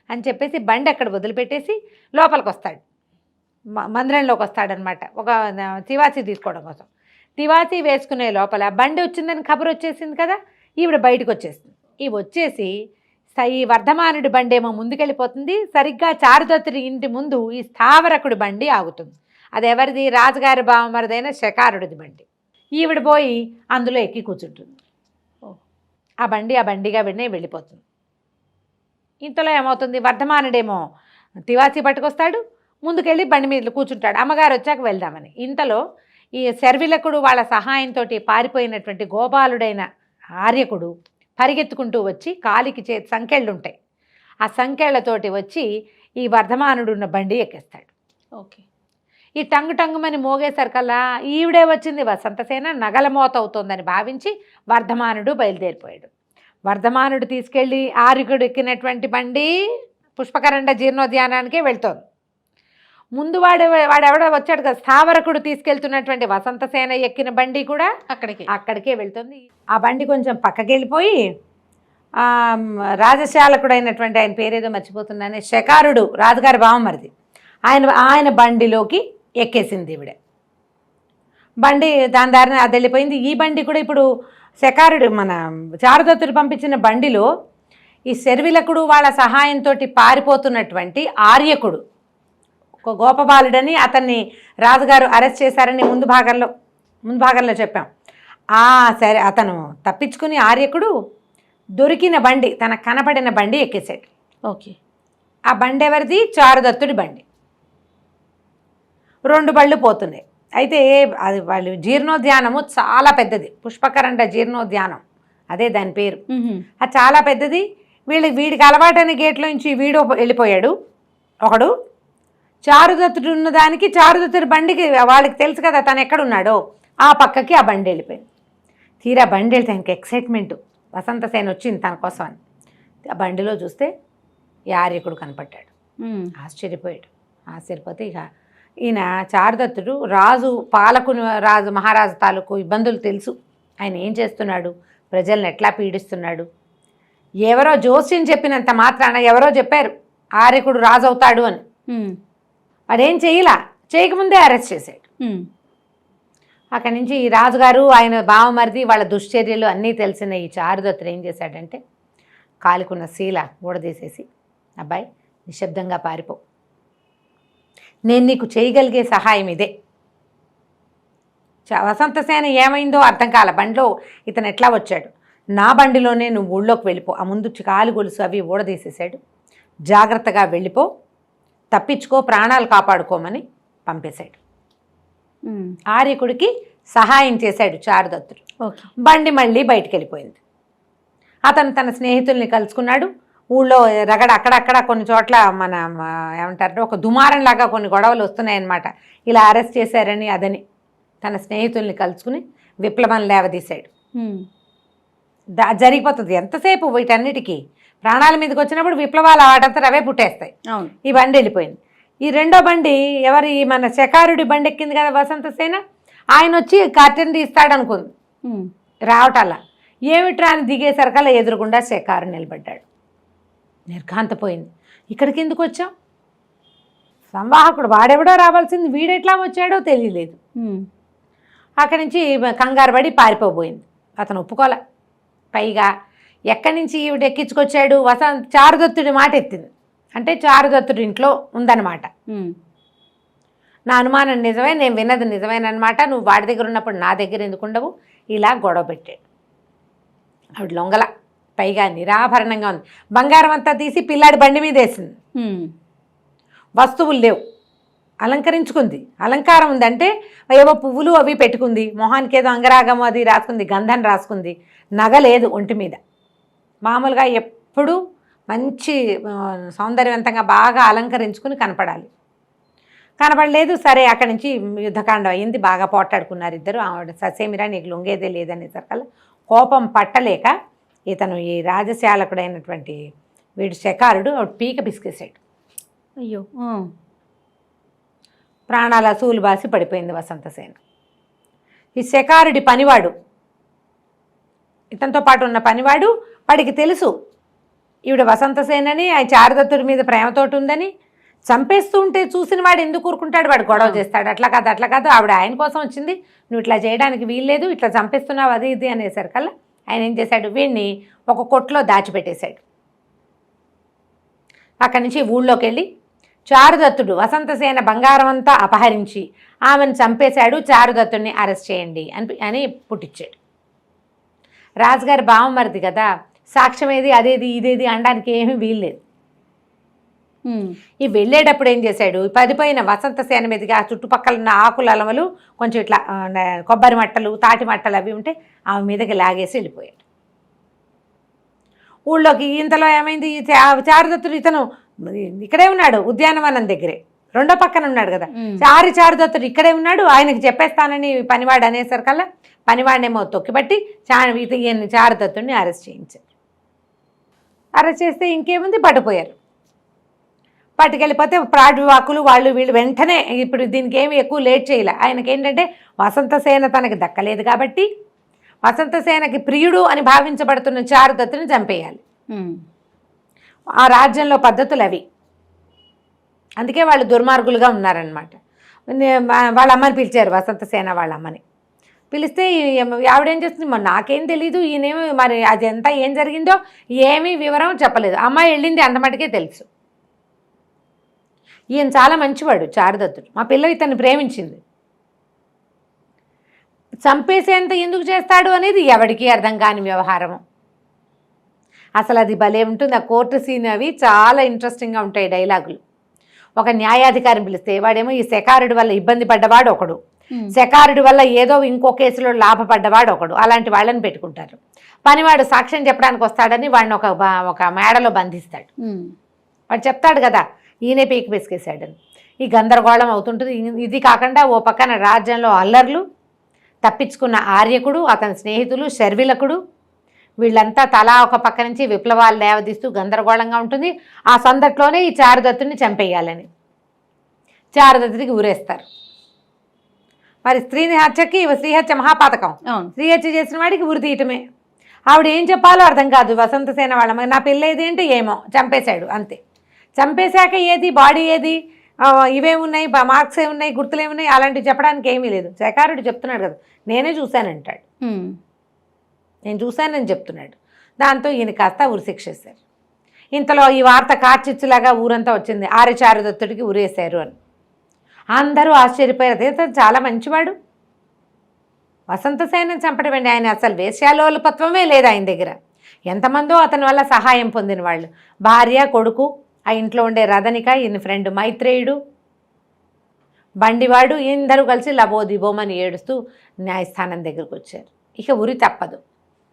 అని చెప్పేసి బండి అక్కడ వదిలిపెట్టేసి లోపలికి వస్తాడు, మందిరంలోకి వస్తాడనమాట ఒక తివాసి తీసుకోవడం కోసం. తివాసి వేసుకునే లోపల బండి వచ్చిందని కబురు వచ్చేసింది కదా, ఈవిడ బయటకు వచ్చేసింది. ఇవి వచ్చేసి ఈ వర్ధమానుడి బండి ఏమో ముందుకెళ్ళిపోతుంది. సరిగ్గా చారుదత్తుడి ఇంటి ముందు ఈ స్థావరకుడి బండి ఆగుతుంది. అది ఎవరిది? రాజుగారి బావమరిదైన శకారుడిది బండి. ఈవిడ పోయి అందులో ఎక్కి కూర్చుంటుంది. ఆ బండిగా వెళ్ళిపోతుంది. ఇంతలో ఏమవుతుంది, వర్ధమానుడేమో తివాసి పట్టుకొస్తాడు, ముందుకెళ్ళి బండి మీద కూర్చుంటాడు. అమ్మగారు వచ్చాక వెళ్దామని. ఇంతలో ఈ శర్విలకుడు వాళ్ళ సహాయంతో పారిపోయినటువంటి గోపాలుడైన ఆర్యకుడు పరిగెత్తుకుంటూ వచ్చి కాలికి సంకెళ్ళు ఉంటాయి, ఆ సంకెళ్లతోటి వచ్చి ఈ వర్ధమానుడు ఉన్న బండి ఎక్కేస్తాడు. ఓకే. ఈ టంగుమని మోగేసరికల్లా ఈవిడే వచ్చింది వసంతసేన, నగల మోత అవుతోందని భావించి వర్ధమానుడు బయలుదేరిపోయాడు. వర్ధమానుడు తీసుకెళ్ళి ఆర్యకుడు ఎక్కినటువంటి బండి పుష్పకరండ జీర్ణోద్యానానికే వెళ్తోంది. ముందు వాడెవడో వచ్చాడు కదా, స్థావరకుడు తీసుకెళ్తున్నటువంటి వసంతసేన ఎక్కిన బండి కూడా అక్కడికే వెళ్తుంది. ఆ బండి కొంచెం పక్కకి వెళ్ళిపోయి రాజశాలకుడైనటువంటి ఆయన పేరేదో మర్చిపోతున్నానే, శకారుడు రాజుగారి బావమరిది, ఆయన బండిలోకి ఎక్కేసింది ఈవిడ. బండి దాని దారిని అది వెళ్ళిపోయింది. ఈ బండి కూడా ఇప్పుడు శకారుడు మన చారుదత్తుడు పంపించిన బండిలో ఈ శర్విలకుడు వాళ్ళ సహాయంతో పారిపోతున్నటువంటి ఆర్యకుడు, ఒక గోపబాలుడని, అతన్ని రాజుగారు అరెస్ట్ చేశారని ముందు భాగంలో చెప్పాం. సరే, అతను తప్పించుకుని ఆర్యకుడు దొరికిన బండి, తనకు కనపడిన బండి ఎక్కేసాడు. ఓకే. ఆ బండి ఎవరిది? చారుదత్తుడి బండి. 2 బళ్ళు పోతున్నాయి. అయితే అది వాళ్ళు జీర్ణోద్యానము చాలా పెద్దది, పుష్పకరండ జీర్ణోద్యానం అదే దాని పేరు. అది చాలా పెద్దది. వీడికి అలవాటైన గేట్లో నుంచి వీడు వెళ్ళిపోయాడు ఒకడు. చారుదత్తుడు ఉన్నదానికి చారుదత్తుడి బండికి వాళ్ళకి తెలుసు కదా తను ఎక్కడున్నాడో, ఆ పక్కకి ఆ బండి వెళ్ళిపోయింది. తీరా బండి వెళ్తే ఆయనకి ఎక్సైట్మెంటు, వసంతసేన వచ్చింది తన కోసం అని. ఆ బండిలో చూస్తే ఈ ఆర్యకుడు కనపడ్డాడు. ఆశ్చర్యపోతే ఇక ఈయన చారుదత్తుడు రాజు మహారాజు తాలూకు ఇబ్బందులు తెలుసు, ఆయన ఏం చేస్తున్నాడు, ప్రజల్ని ఎట్లా పీడిస్తున్నాడు. ఎవరో జోస్యం చెప్పినంత మాత్రాన ఎవరో చెప్పారు ఆర్యకుడు రాజు అవుతాడు అని, వాడేం చేయకముందే అరెస్ట్ చేశాడు. అక్కడి నుంచి ఈ రాజుగారు ఆయన బావమరిది వాళ్ళ దుశ్చర్యలు అన్నీ తెలిసిన ఈ చారుదత్తుడు ఏం చేశాడంటే, కాలికున్న శీల ఊడదీసేసి, అబ్బాయి నిశ్శబ్దంగా పారిపో, నేను నీకు చేయగలిగే సహాయం ఇదే. వసంతసేన ఏమైందో అర్థం కాల, బండిలో ఇతను ఎట్లా వచ్చాడు, నా బండిలోనే నువ్వు ఊళ్ళోకి వెళ్ళిపో. ఆ ముందు కాలు గొలుసు అవి ఊడదీసేసాడు. జాగ్రత్తగా వెళ్ళిపో, తప్పించుకో, ప్రాణాలు కాపాడుకోమని పంపేశాడు. ఆర్యకుడికి సహాయం చేశాడు చారుదత్తుడు. బండి మళ్ళీ బయటికి వెళ్ళిపోయింది. అతను తన స్నేహితుల్ని కలుసుకున్నాడు. ఊళ్ళో రగడ అక్కడక్కడ కొన్ని చోట్ల ఏమంటారు, ఒక దుమారంలాగా కొన్ని గొడవలు వస్తున్నాయన్నమాట. ఇలా అరెస్ట్ చేశారని అదని తన స్నేహితుల్ని కలుసుకుని విప్లవం లేవదీశాడు. జరిగిపోతుంది ఎంతసేపు, వీటన్నిటికీ ప్రాణాల మీదకి వచ్చినప్పుడు విప్లవాలు వాటంతా అవే పుట్టేస్తాయి. ఈ బండి వెళ్ళిపోయింది. ఈ రెండో బండి ఎవరి మన శకారుడి బండి ఎక్కింది కదా వసంతసేన, ఆయన వచ్చి కర్టెన్ తీస్తాడు అనుకుంది. రావటాల ఏమిట్రా అని దిగేసరికల్లా ఎదురుగుండా శకారు నిలబడ్డాడు. నిర్ఘాంతపోయింది. ఇక్కడికి ఎందుకు వచ్చాం? సంవాహకుడు వాడెవడో రావాల్సింది, వీడెట్లా వచ్చాడో తెలియలేదు. అక్కడి నుంచి కంగారు పడి పారిపోబోయింది. అతను ఒప్పుకోలే. పైగా ఎక్కడి నుంచి ఈవిడ ఎక్కించుకొచ్చాడు, చారుదత్తుడి మాట ఎత్తింది. అంటే చారుదత్తుడి ఇంట్లో ఉందన్నమాట. నా అనుమానం నిజమే, నేను విన్నది నిజమేనమాట, నువ్వు వాడి దగ్గర ఉన్నప్పుడు నా దగ్గర ఎందుకు ఉండవు, ఇలా గొడవ పెట్టాడు. ఆవిడ లొంగల. పైగా నిరాభరణంగా ఉంది. బంగారం అంతా తీసి పిల్లాడి బండి మీద వేసింది. వస్తువులు లేవు, అలంకరించుకుంది. అలంకారం ఉందంటే ఏవో పువ్వులు అవి పెట్టుకుంది, మొహానికి ఏదో అంగరాగము అది రాసుకుంది, గంధం రాసుకుంది. నగ లేదు ఒంటి మీద. మామూలుగా ఎప్పుడూ మంచి సౌందర్యవంతంగా బాగా అలంకరించుకుని కనపడాలి. కనపడలేదు. సరే, అక్కడి నుంచి యుద్ధకాండం అయ్యింది. బాగా పోట్లాడుకున్నారు ఇద్దరు. ఆవిడ ససేమిరా నీకు లొంగేదే లేదనేసరికల్లా కోపం పట్టలేక ఇతను ఈ రాజశాలకుడైనటువంటి వీడు శకారుడు పీక పిసికేశాడు. అయ్యో. ప్రాణాల అసూలు బాసి పడిపోయింది వసంతసేన. ఈ శకారుడి పనివాడు, ఇతనితో పాటు ఉన్న పనివాడు, వాడికి తెలుసు ఈవిడ వసంతసేనని, ఆయన చారుదత్తుడి మీద ప్రేమతోటి ఉందని. చంపేస్తూ ఉంటే చూసిన వాడు ఎందుకు ఊరుకుంటాడు, వాడు గొడవ చేస్తాడు. అట్లా కాదు ఆవిడ ఆయన కోసం వచ్చింది, నువ్వు ఇట్లా చేయడానికి వీల్లేదు, ఇట్లా చంపేస్తున్నావు అది ఇది అనేసరికల్లా ఆయన ఏం చేశాడు, వీడిని ఒక కొట్లో దాచిపెట్టేశాడు. అక్కడి నుంచి ఊళ్ళోకి వెళ్ళి చారుదత్తుడు వసంతసేన బంగారం అంతా అపహరించి ఆమెను చంపేశాడు, చారుదత్తుడిని అరెస్ట్ చేయండి అని పుట్టించాడు. రాజుగారి బావమరిది కదా, సాక్ష్యం ఏది అదేది ఇదేది అనడానికి ఏమీ వీల్లేదు. ఈ వెళ్ళేటప్పుడు ఏం చేశాడు, పడిపోయిన వసంతసేన మీదకి ఆ చుట్టుపక్కల ఉన్న ఆకుల అలమలు కొంచెం ఇట్లా కొబ్బరి మట్టలు తాటి మట్టలు అవి ఉంటే ఆమె మీదకి లాగేసి వెళ్ళిపోయాడు ఊళ్ళోకి. ఇంతలో ఏమైంది, చారుదత్తుడు ఇతను ఇక్కడే ఉన్నాడు, ఉద్యానవనం దగ్గరే రెండో పక్కన ఉన్నాడు కదా. చారుదత్తుడు ఇక్కడే ఉన్నాడు, ఆయనకి చెప్పేస్తానని పనివాడు అనేసరికల్లా పనివాడినేమో తొక్కిబట్టి చారుదత్తుడిని అరెస్ట్ చేయించారు. అరెస్ట్ చేస్తే ఇంకేముంది, పట్టుపోయారు. పట్టుకెళ్ళిపోతే ప్రాడ్వాకులు వాళ్ళు వీళ్ళు వెంటనే ఇప్పుడు దీనికి ఏమి ఎక్కువ లేట్ చేయలే. ఆయనకి ఏంటంటే వసంతసేన తనకి దక్కలేదు కాబట్టి వసంతసేనకి ప్రియుడు అని భావించబడుతున్న చారుదత్తుని చంపేయాలి. ఆ రాజ్యంలో పద్ధతులు అవి. అందుకే వాళ్ళు దుర్మార్గులుగా ఉన్నారనమాట. వాళ్ళ అమ్మని పిలిచారు, వసంతసేన వాళ్ళ అమ్మని పిలిస్తే ఆవిడేం చేస్తుంది, మరి నాకేం తెలీదు, ఈయనేమి మరి అది ఎంత ఏం జరిగిందో ఏమీ వివరం చెప్పలేదు. అమ్మాయి వెళ్ళింది అంత మటుకే తెలుసు. ఈయన చాలా మంచివాడు చారుదత్తుడు, మా పిల్ల ఇతన్ని ప్రేమించింది. చంపేసేంత ఎందుకు చేస్తాడు అనేది ఎవరికి అర్థం కాని వ్యవహారము. అసలు అది భలే ఉంటుంది. ఆ కోర్టు సీన్ అవి చాలా ఇంట్రెస్టింగ్గా ఉంటాయి డైలాగులు. ఒక న్యాయాధికారిని పిలిస్తే వాడేమో ఈ శకారుడి వల్ల ఇబ్బంది పడ్డవాడు ఒకడు, శకారుడి వల్ల ఏదో ఇంకో కేసులో లాభపడ్డవాడు ఒకడు, అలాంటి వాళ్ళని పెట్టుకుంటారు. పనివాడు సాక్ష్యం చెప్పడానికి వస్తాడని వాడిని ఒక మేడలో బంధిస్తాడు. వాడు చెప్తాడు కదా ఈయనే పీకి పిసికేశాడని. ఈ గందరగోళం అవుతుంటుంది. ఇది కాకుండా ఓ పక్కన రాజ్యంలో అల్లర్లు, తప్పించుకున్న ఆర్యకుడు, అతని స్నేహితులు శర్విలకుడు, వీళ్ళంతా తలా ఒక పక్క నుంచి విప్లవాలు లేవదీస్తూ గందరగోళంగా ఉంటుంది. ఆ సందట్లోనే ఈ చారుదత్తుని చంపేయాలని చారుదత్తుడికి ఊరేస్తారు. మరి స్త్రీని హత్యకి శ్రీహత్య మహాపాతకం. శ్రీహత్య చేసిన వాడికి ఉరి తీయటమే. ఆవిడ ఏం చెప్పాలో అర్థం కాదు. వసంతసేన వాళ్ళ నా పిల్లేదేంటి ఏమో చంపేశాడు అంతే. చంపేశాక ఏది బాడీ ఏది, ఇవేమున్నాయి, మార్క్స్ ఏమున్నాయి, గుర్తులు ఏమున్నాయి, అలాంటివి చెప్పడానికి ఏమీ లేదు. శకారుడు చెప్తున్నాడు కదా, నేనే చూశానంటాడు. నేను చూశానని చెప్తున్నాడు. దాంతో ఈయన కాస్త ఉరిశిక్షేశారు. ఇంతలో ఈ వార్త కార్చిచ్చులాగా ఊరంతా వచ్చింది, చారుదత్తుడికి ఉరేశారు అని. అందరూ ఆశ్చర్యపోయారు. అదే చాలా మంచివాడు, వసంతసేన చంపడం అండి. ఆయన అసలు వేశ్యాలోలుపత్వమే లేదు ఆయన దగ్గర. ఎంతమందో అతని వల్ల సహాయం పొందిన వాళ్ళు, భార్య కొడుకు, ఆ ఇంట్లో ఉండే రథనిక, ఈయన ఫ్రెండ్ మైత్రేయుడు, బండివాడు, అందరూ కలిసి లబోదిబోమని ఏడుస్తూ న్యాయస్థానం దగ్గరకు వచ్చారు. ఇక ఉరి తప్పదు.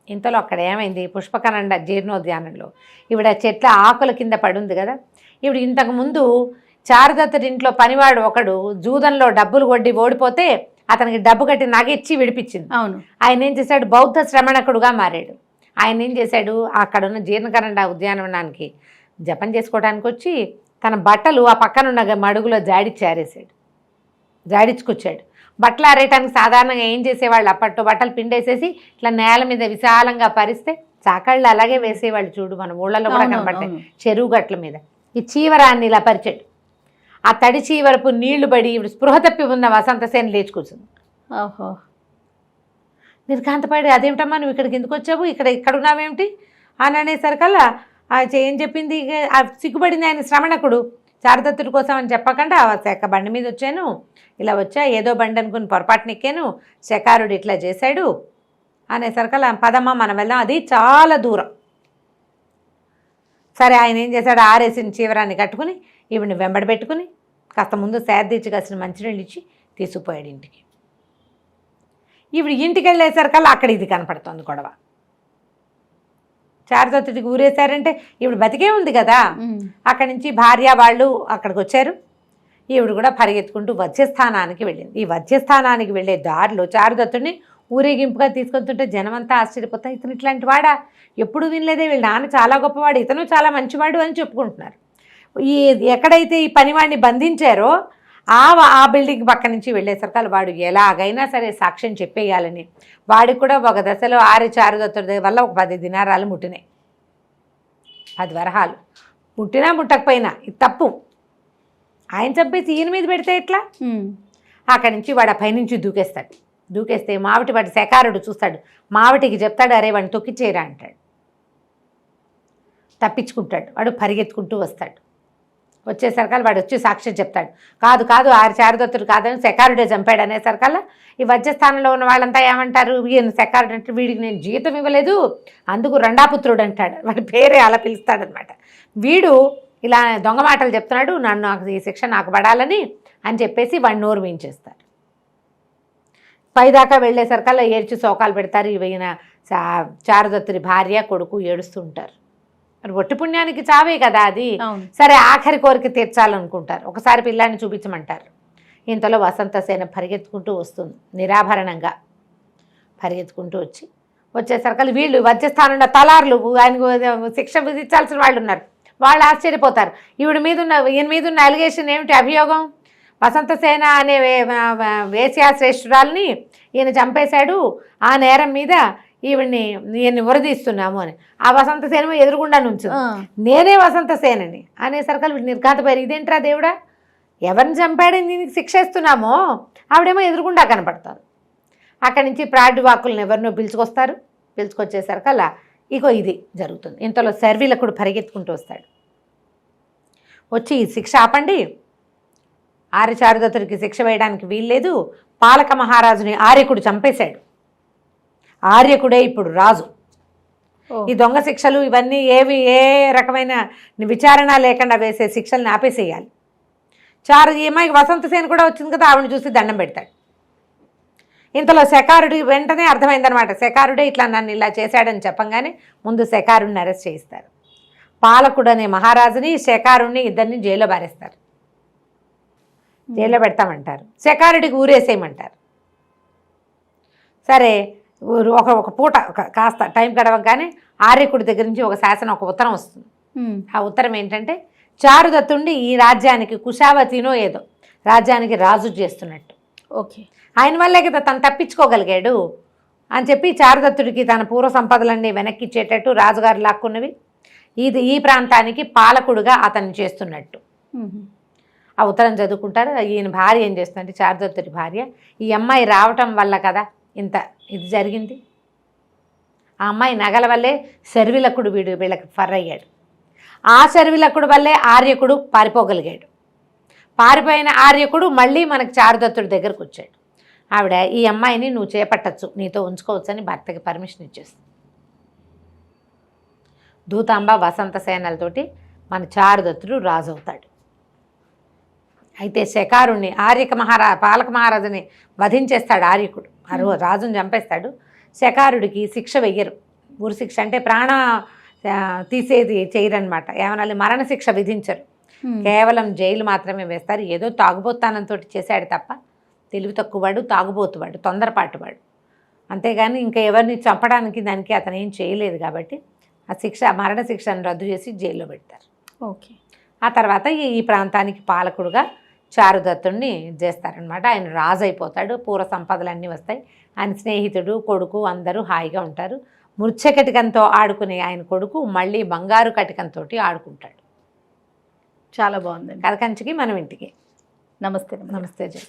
ఇంతలో అక్కడ ఏమైంది, పుష్పకనండ జీర్ణోద్యానంలో ఈవిడ చెట్ల ఆకుల కింద పడుంది కదా. ఈవిడ ఇంతకుముందు చారుదత్తుడి ఇంట్లో పనివాడు ఒకడు జూదంలో డబ్బులు కొట్టి ఓడిపోతే అతనికి డబ్బు కట్టి నగిచ్చి విడిపించింది. అవును. ఆయన ఏం చేశాడు, బౌద్ధ శ్రమణకుడుగా మారాడు. ఆయన ఏం చేశాడు, అక్కడున్న జీర్ణకరండ ఉద్యానవనానికి జపం చేసుకోవడానికి వచ్చి తన బట్టలు ఆ పక్కనున్న మడుగులో జాడించుకొచ్చాడు. బట్టలు ఆరేయటానికి సాధారణంగా ఏం చేసేవాళ్ళు, అప్పట్లో బట్టలు పిండేసేసి ఇట్లా నేల మీద విశాలంగా పరిస్తే చాకళ్ళు అలాగే వేసేవాళ్ళు చూడు, మన ఊళ్ళలో కూడా కనబడతాయి చెరువు గట్ల మీద. ఈ చీవరాన్ని ఇలా పరిచాడు. ఆ తడి చీవరపు నీళ్లు పడి ఇప్పుడు స్పృహ తప్పి ఉన్న వసంతసేన లేచి కూర్చుంది. ఓహో. నిర్ఘాంతపడి అదేమిటమ్మా నువ్వు ఇక్కడికి ఎందుకు వచ్చావు, ఇక్కడ ఉన్నావేమిటి అని అనేసరికల్లా ఏం చెప్పింది, సిగ్గుపడింది ఆయన శ్రవణకుడు. చారుదత్తుడి కోసం అని చెప్పకుండా శక బండి మీద వచ్చాను, ఇలా వచ్చా, ఏదో బండి అనుకుని పొరపాటున ఎక్కాను, శకారుడు ఇట్లా చేశాడు అనేసరికల్లా పదమ్మ మనం వెళ్దాం, అది చాలా దూరం. సరే ఆయన ఏం చేశాడు, ఆరేసిన చీవరాన్ని కట్టుకుని ఈవిని వెంబడి పెట్టుకుని కాస్త ముందు సేద్దిచ్చి కాసిన మంచినీళ్ళు ఇచ్చి తీసుకుపోయాడు ఇంటికి. ఈవిడ ఇంటికి వెళ్ళేసరికల్లా అక్కడ ఇది కనపడుతుంది గొడవ. చారుదత్తుడికి ఊరేశారంటే ఈవిడ బతికే ఉంది కదా. అక్కడి నుంచి భార్య వాళ్ళు అక్కడికి వచ్చారు. ఈవిడ కూడా పరిగెత్తుకుంటూ వధ్యస్థానానికి వెళ్ళింది. ఈ వధ్యస్థానానికి వెళ్ళే దారిలో చారుదత్తుడిని ఊరేగింపుగా తీసుకొస్తుంటే జనమంతా ఆశ్చర్యపోతా, ఇతను ఇట్లాంటి వాడా, ఎప్పుడు వినలేదే, వీళ్ళ నాన్న చాలా గొప్పవాడు, ఇతను చాలా మంచివాడు అని చెప్పుకుంటున్నారు. ఎక్కడైతే ఈ పనివాడిని బంధించారో ఆ బిల్డింగ్ పక్క నుంచి వెళ్ళేసరికి వాడు ఎలాగైనా సరే సాక్ష్యం చెప్పేయాలని వాడికి కూడా ఒక దశలో చారుదత్తుడి వల్ల ఒక 10 దినారాలు ముట్టినాయి. 10 వరహాలు ముట్టినా ముట్టకపోయినా ఇది తప్పు. ఆయన చంపేసి ఈయన మీద పెడితే ఎట్లా? అక్కడి నుంచి వాడు పైనుంచి దూకేస్తాడు. దూకేస్తే మావిటి వాడి శకారుడు చూస్తాడు, మావిటికి చెప్తాడు, అరే వాడిని తొక్కిచేయరా అంటాడు. తప్పించుకుంటాడు. వాడు పరిగెత్తుకుంటూ వస్తాడు. వచ్చేసరికల్లా వాడు వచ్చి సాక్ష్యం చెప్తాడు, కాదు చారుదత్తుడు కాదని శకారుడే చంపాడు అనేసరికల్లా ఈ వజ్రస్థానంలో ఉన్న వాళ్ళంతా ఏమంటారు, ఈయన శకారుడు అంటే వీడికి నేను జీతం ఇవ్వలేదు అందుకు రండాపుత్రుడు అంటాడు. వాడి పేరే అలా పిలుస్తాడనమాట. వీడు ఇలా దొంగ మాటలు చెప్తున్నాడు, నాకు ఈ శిక్ష నాకు పడాలని అని చెప్పేసి వాడిని నోరు వేయించేస్తారు. పైదాకా వెళ్ళేసరికల్లా ఏడ్చి శోకాలు పెడతారు. ఈయన చారుదత్తుడి భార్య కొడుకు ఏడుస్తూ ఉంటారు. మరి ఒట్టి పుణ్యానికి చావే కదా అది. సరే ఆఖరి కోరిక తీర్చాలనుకుంటారు. ఒకసారి పిల్లాన్ని చూపించమంటారు. ఇంతలో వసంతసేన పరిగెత్తుకుంటూ వస్తుంది, నిరాభరణంగా పరిగెత్తుకుంటూ వచ్చేసరికి వీళ్ళు వజ్రస్థానంలో తలార్లు ఆయనకు శిక్ష విధించాల్సిన వాళ్ళు ఉన్నారు. వాళ్ళు ఆశ్చర్యపోతారు. ఈయన మీద ఉన్న అలిగేషన్ ఏమిటి, అభియోగం వసంతసేన అనే వేశ్యా శ్రేష్ఠురాల్ని ఈయన చంపేశాడు, ఆ నేరం మీద ఈయన్ని ఉరదీస్తున్నాము అని. ఆ వసంతసేన ఎదురుగుండా నుంచి నేనే వసంతసేనని అనేసరికి వీడు నిర్ఘాతపోయారు. ఇదేంట్రా దేవుడా, ఎవరిని చంపాడని దీనికి శిక్ష ఇస్తున్నామో ఆవిడేమో ఎదురుగుండా కనపడతారు. అక్కడి నుంచి ప్రాడ్వాకులను ఎవరినో పిలుచుకొస్తారు. పిలుచుకొచ్చేసరికల్లా ఇగో ఇది జరుగుతుంది. ఇంతలో శర్విలకుడు పరిగెత్తుకుంటూ వస్తాడు. వచ్చి శిక్ష ఆపండి, చారుదత్తుడికి శిక్ష వేయడానికి వీల్లేదు, పాలక మహారాజుని ఆర్యకుడు చంపేశాడు, ఆర్యకుడే ఇప్పుడు రాజు, ఈ దొంగ శిక్షలు ఇవన్నీ ఏ రకమైన విచారణ లేకుండా వేసే శిక్షల్ని ఆపేసేయాలి. ఈమెకి వసంతసేన కూడా వచ్చింది కదా, ఆవిడని చూసి దండం పెడతాడు. ఇంతలో శకారుడి వెంటనే అర్థమైందనమాట, శకారుడే ఇట్లా నన్ను ఇలా చేశాడని చెప్పంగానే ముందు శకారుడిని అరెస్ట్ చేయిస్తారు. పాలకుడు అనే మహారాజుని శకారుడిని ఇద్దరిని జైల్లో బారేస్తారు. జైల్లో పెడతామంటారు. శకారుడికి ఊరేసేయమంటారు. సరే ఒక పూట కాస్త టైం గడవగానే ఆర్యకుడి దగ్గర నుంచి ఒక శాసనం, ఒక ఉత్తరం వస్తుంది. ఆ ఉత్తరం ఏంటంటే చారుదత్తుడిని ఈ రాజ్యానికి కుశావతినో ఏదో రాజ్యానికి రాజు చేస్తున్నట్టు. ఓకే, ఆయన వల్లే కదా తను తప్పించుకోగలిగాడు అని చెప్పి చారుదత్తుడికి తన పూర్వ సంపదలన్నీ వెనక్కి ఇచ్చేటట్టు రాజుగారు లాక్కున్నవి ఈ ప్రాంతానికి పాలకుడుగా అతన్ని చేస్తున్నట్టు. ఆ ఉత్తరం చదువుకుంటారు. ఈయన భార్య ఏం చేస్తుందంటే చారుదత్తుడి భార్య, ఈ అమ్మాయి రావటం వల్ల కదా ఇది జరిగింది. ఆ అమ్మాయి నగల వల్లే శర్విలకుడు వీళ్ళకి ఫర్రయ్యాడు. ఆ శర్విలకుడు వల్లే ఆర్యకుడు పారిపోగలిగాడు. పారిపోయిన ఆర్యకుడు మళ్ళీ మనకు చారుదత్తుడి దగ్గరకు వచ్చాడు. ఆవిడ ఈ అమ్మాయిని నువ్వు చేపట్టచ్చు, నీతో ఉంచుకోవచ్చు అని భర్తకి పర్మిషన్ ఇచ్చేస్తుంది. దూతాంబ వసంతసేనలతోటి మన చారుదత్తుడు రాజు అవుతాడు. అయితే శకారుణ్ణి పాలక మహారాజుని వధించేస్తాడు ఆర్యకుడు. రాజుని చంపేస్తాడు. శకారుడికి శిక్ష వెయ్యరు. ఉరి శిక్ష అంటే ప్రాణ తీసేది చేయరనమాట. ఏమనాలి, మరణశిక్ష విధించరు. కేవలం జైలు మాత్రమే వేస్తారు. ఏదో తాగుబోతానంతో చేశాడు తప్ప తెలివి తక్కువవాడు, తాగుబోతువాడు, తొందరపాటువాడు. అంతేగాని ఇంకా ఎవరిని చంపడానికి దానికి అతను ఏం చేయలేదు కాబట్టి ఆ మరణశిక్షను రద్దు చేసి జైల్లో పెడతారు. ఓకే, ఆ తర్వాత ఈ ప్రాంతానికి పాలకుడుగా చారుదత్తుడిని చేస్తారనమాట. ఆయన రాజు అయిపోతాడు. పూర్వ సంపదలన్నీ వస్తాయి. ఆయన స్నేహితుడు, కొడుకు అందరూ హాయిగా ఉంటారు. మృచ్ఛకటికంతో ఆడుకునే ఆయన కొడుకు మళ్ళీ బంగారు కటికంతో ఆడుకుంటాడు. చాలా బాగుందండి. కథ కంచికి మనం ఇంటికి. నమస్తే. నమస్తే జయ.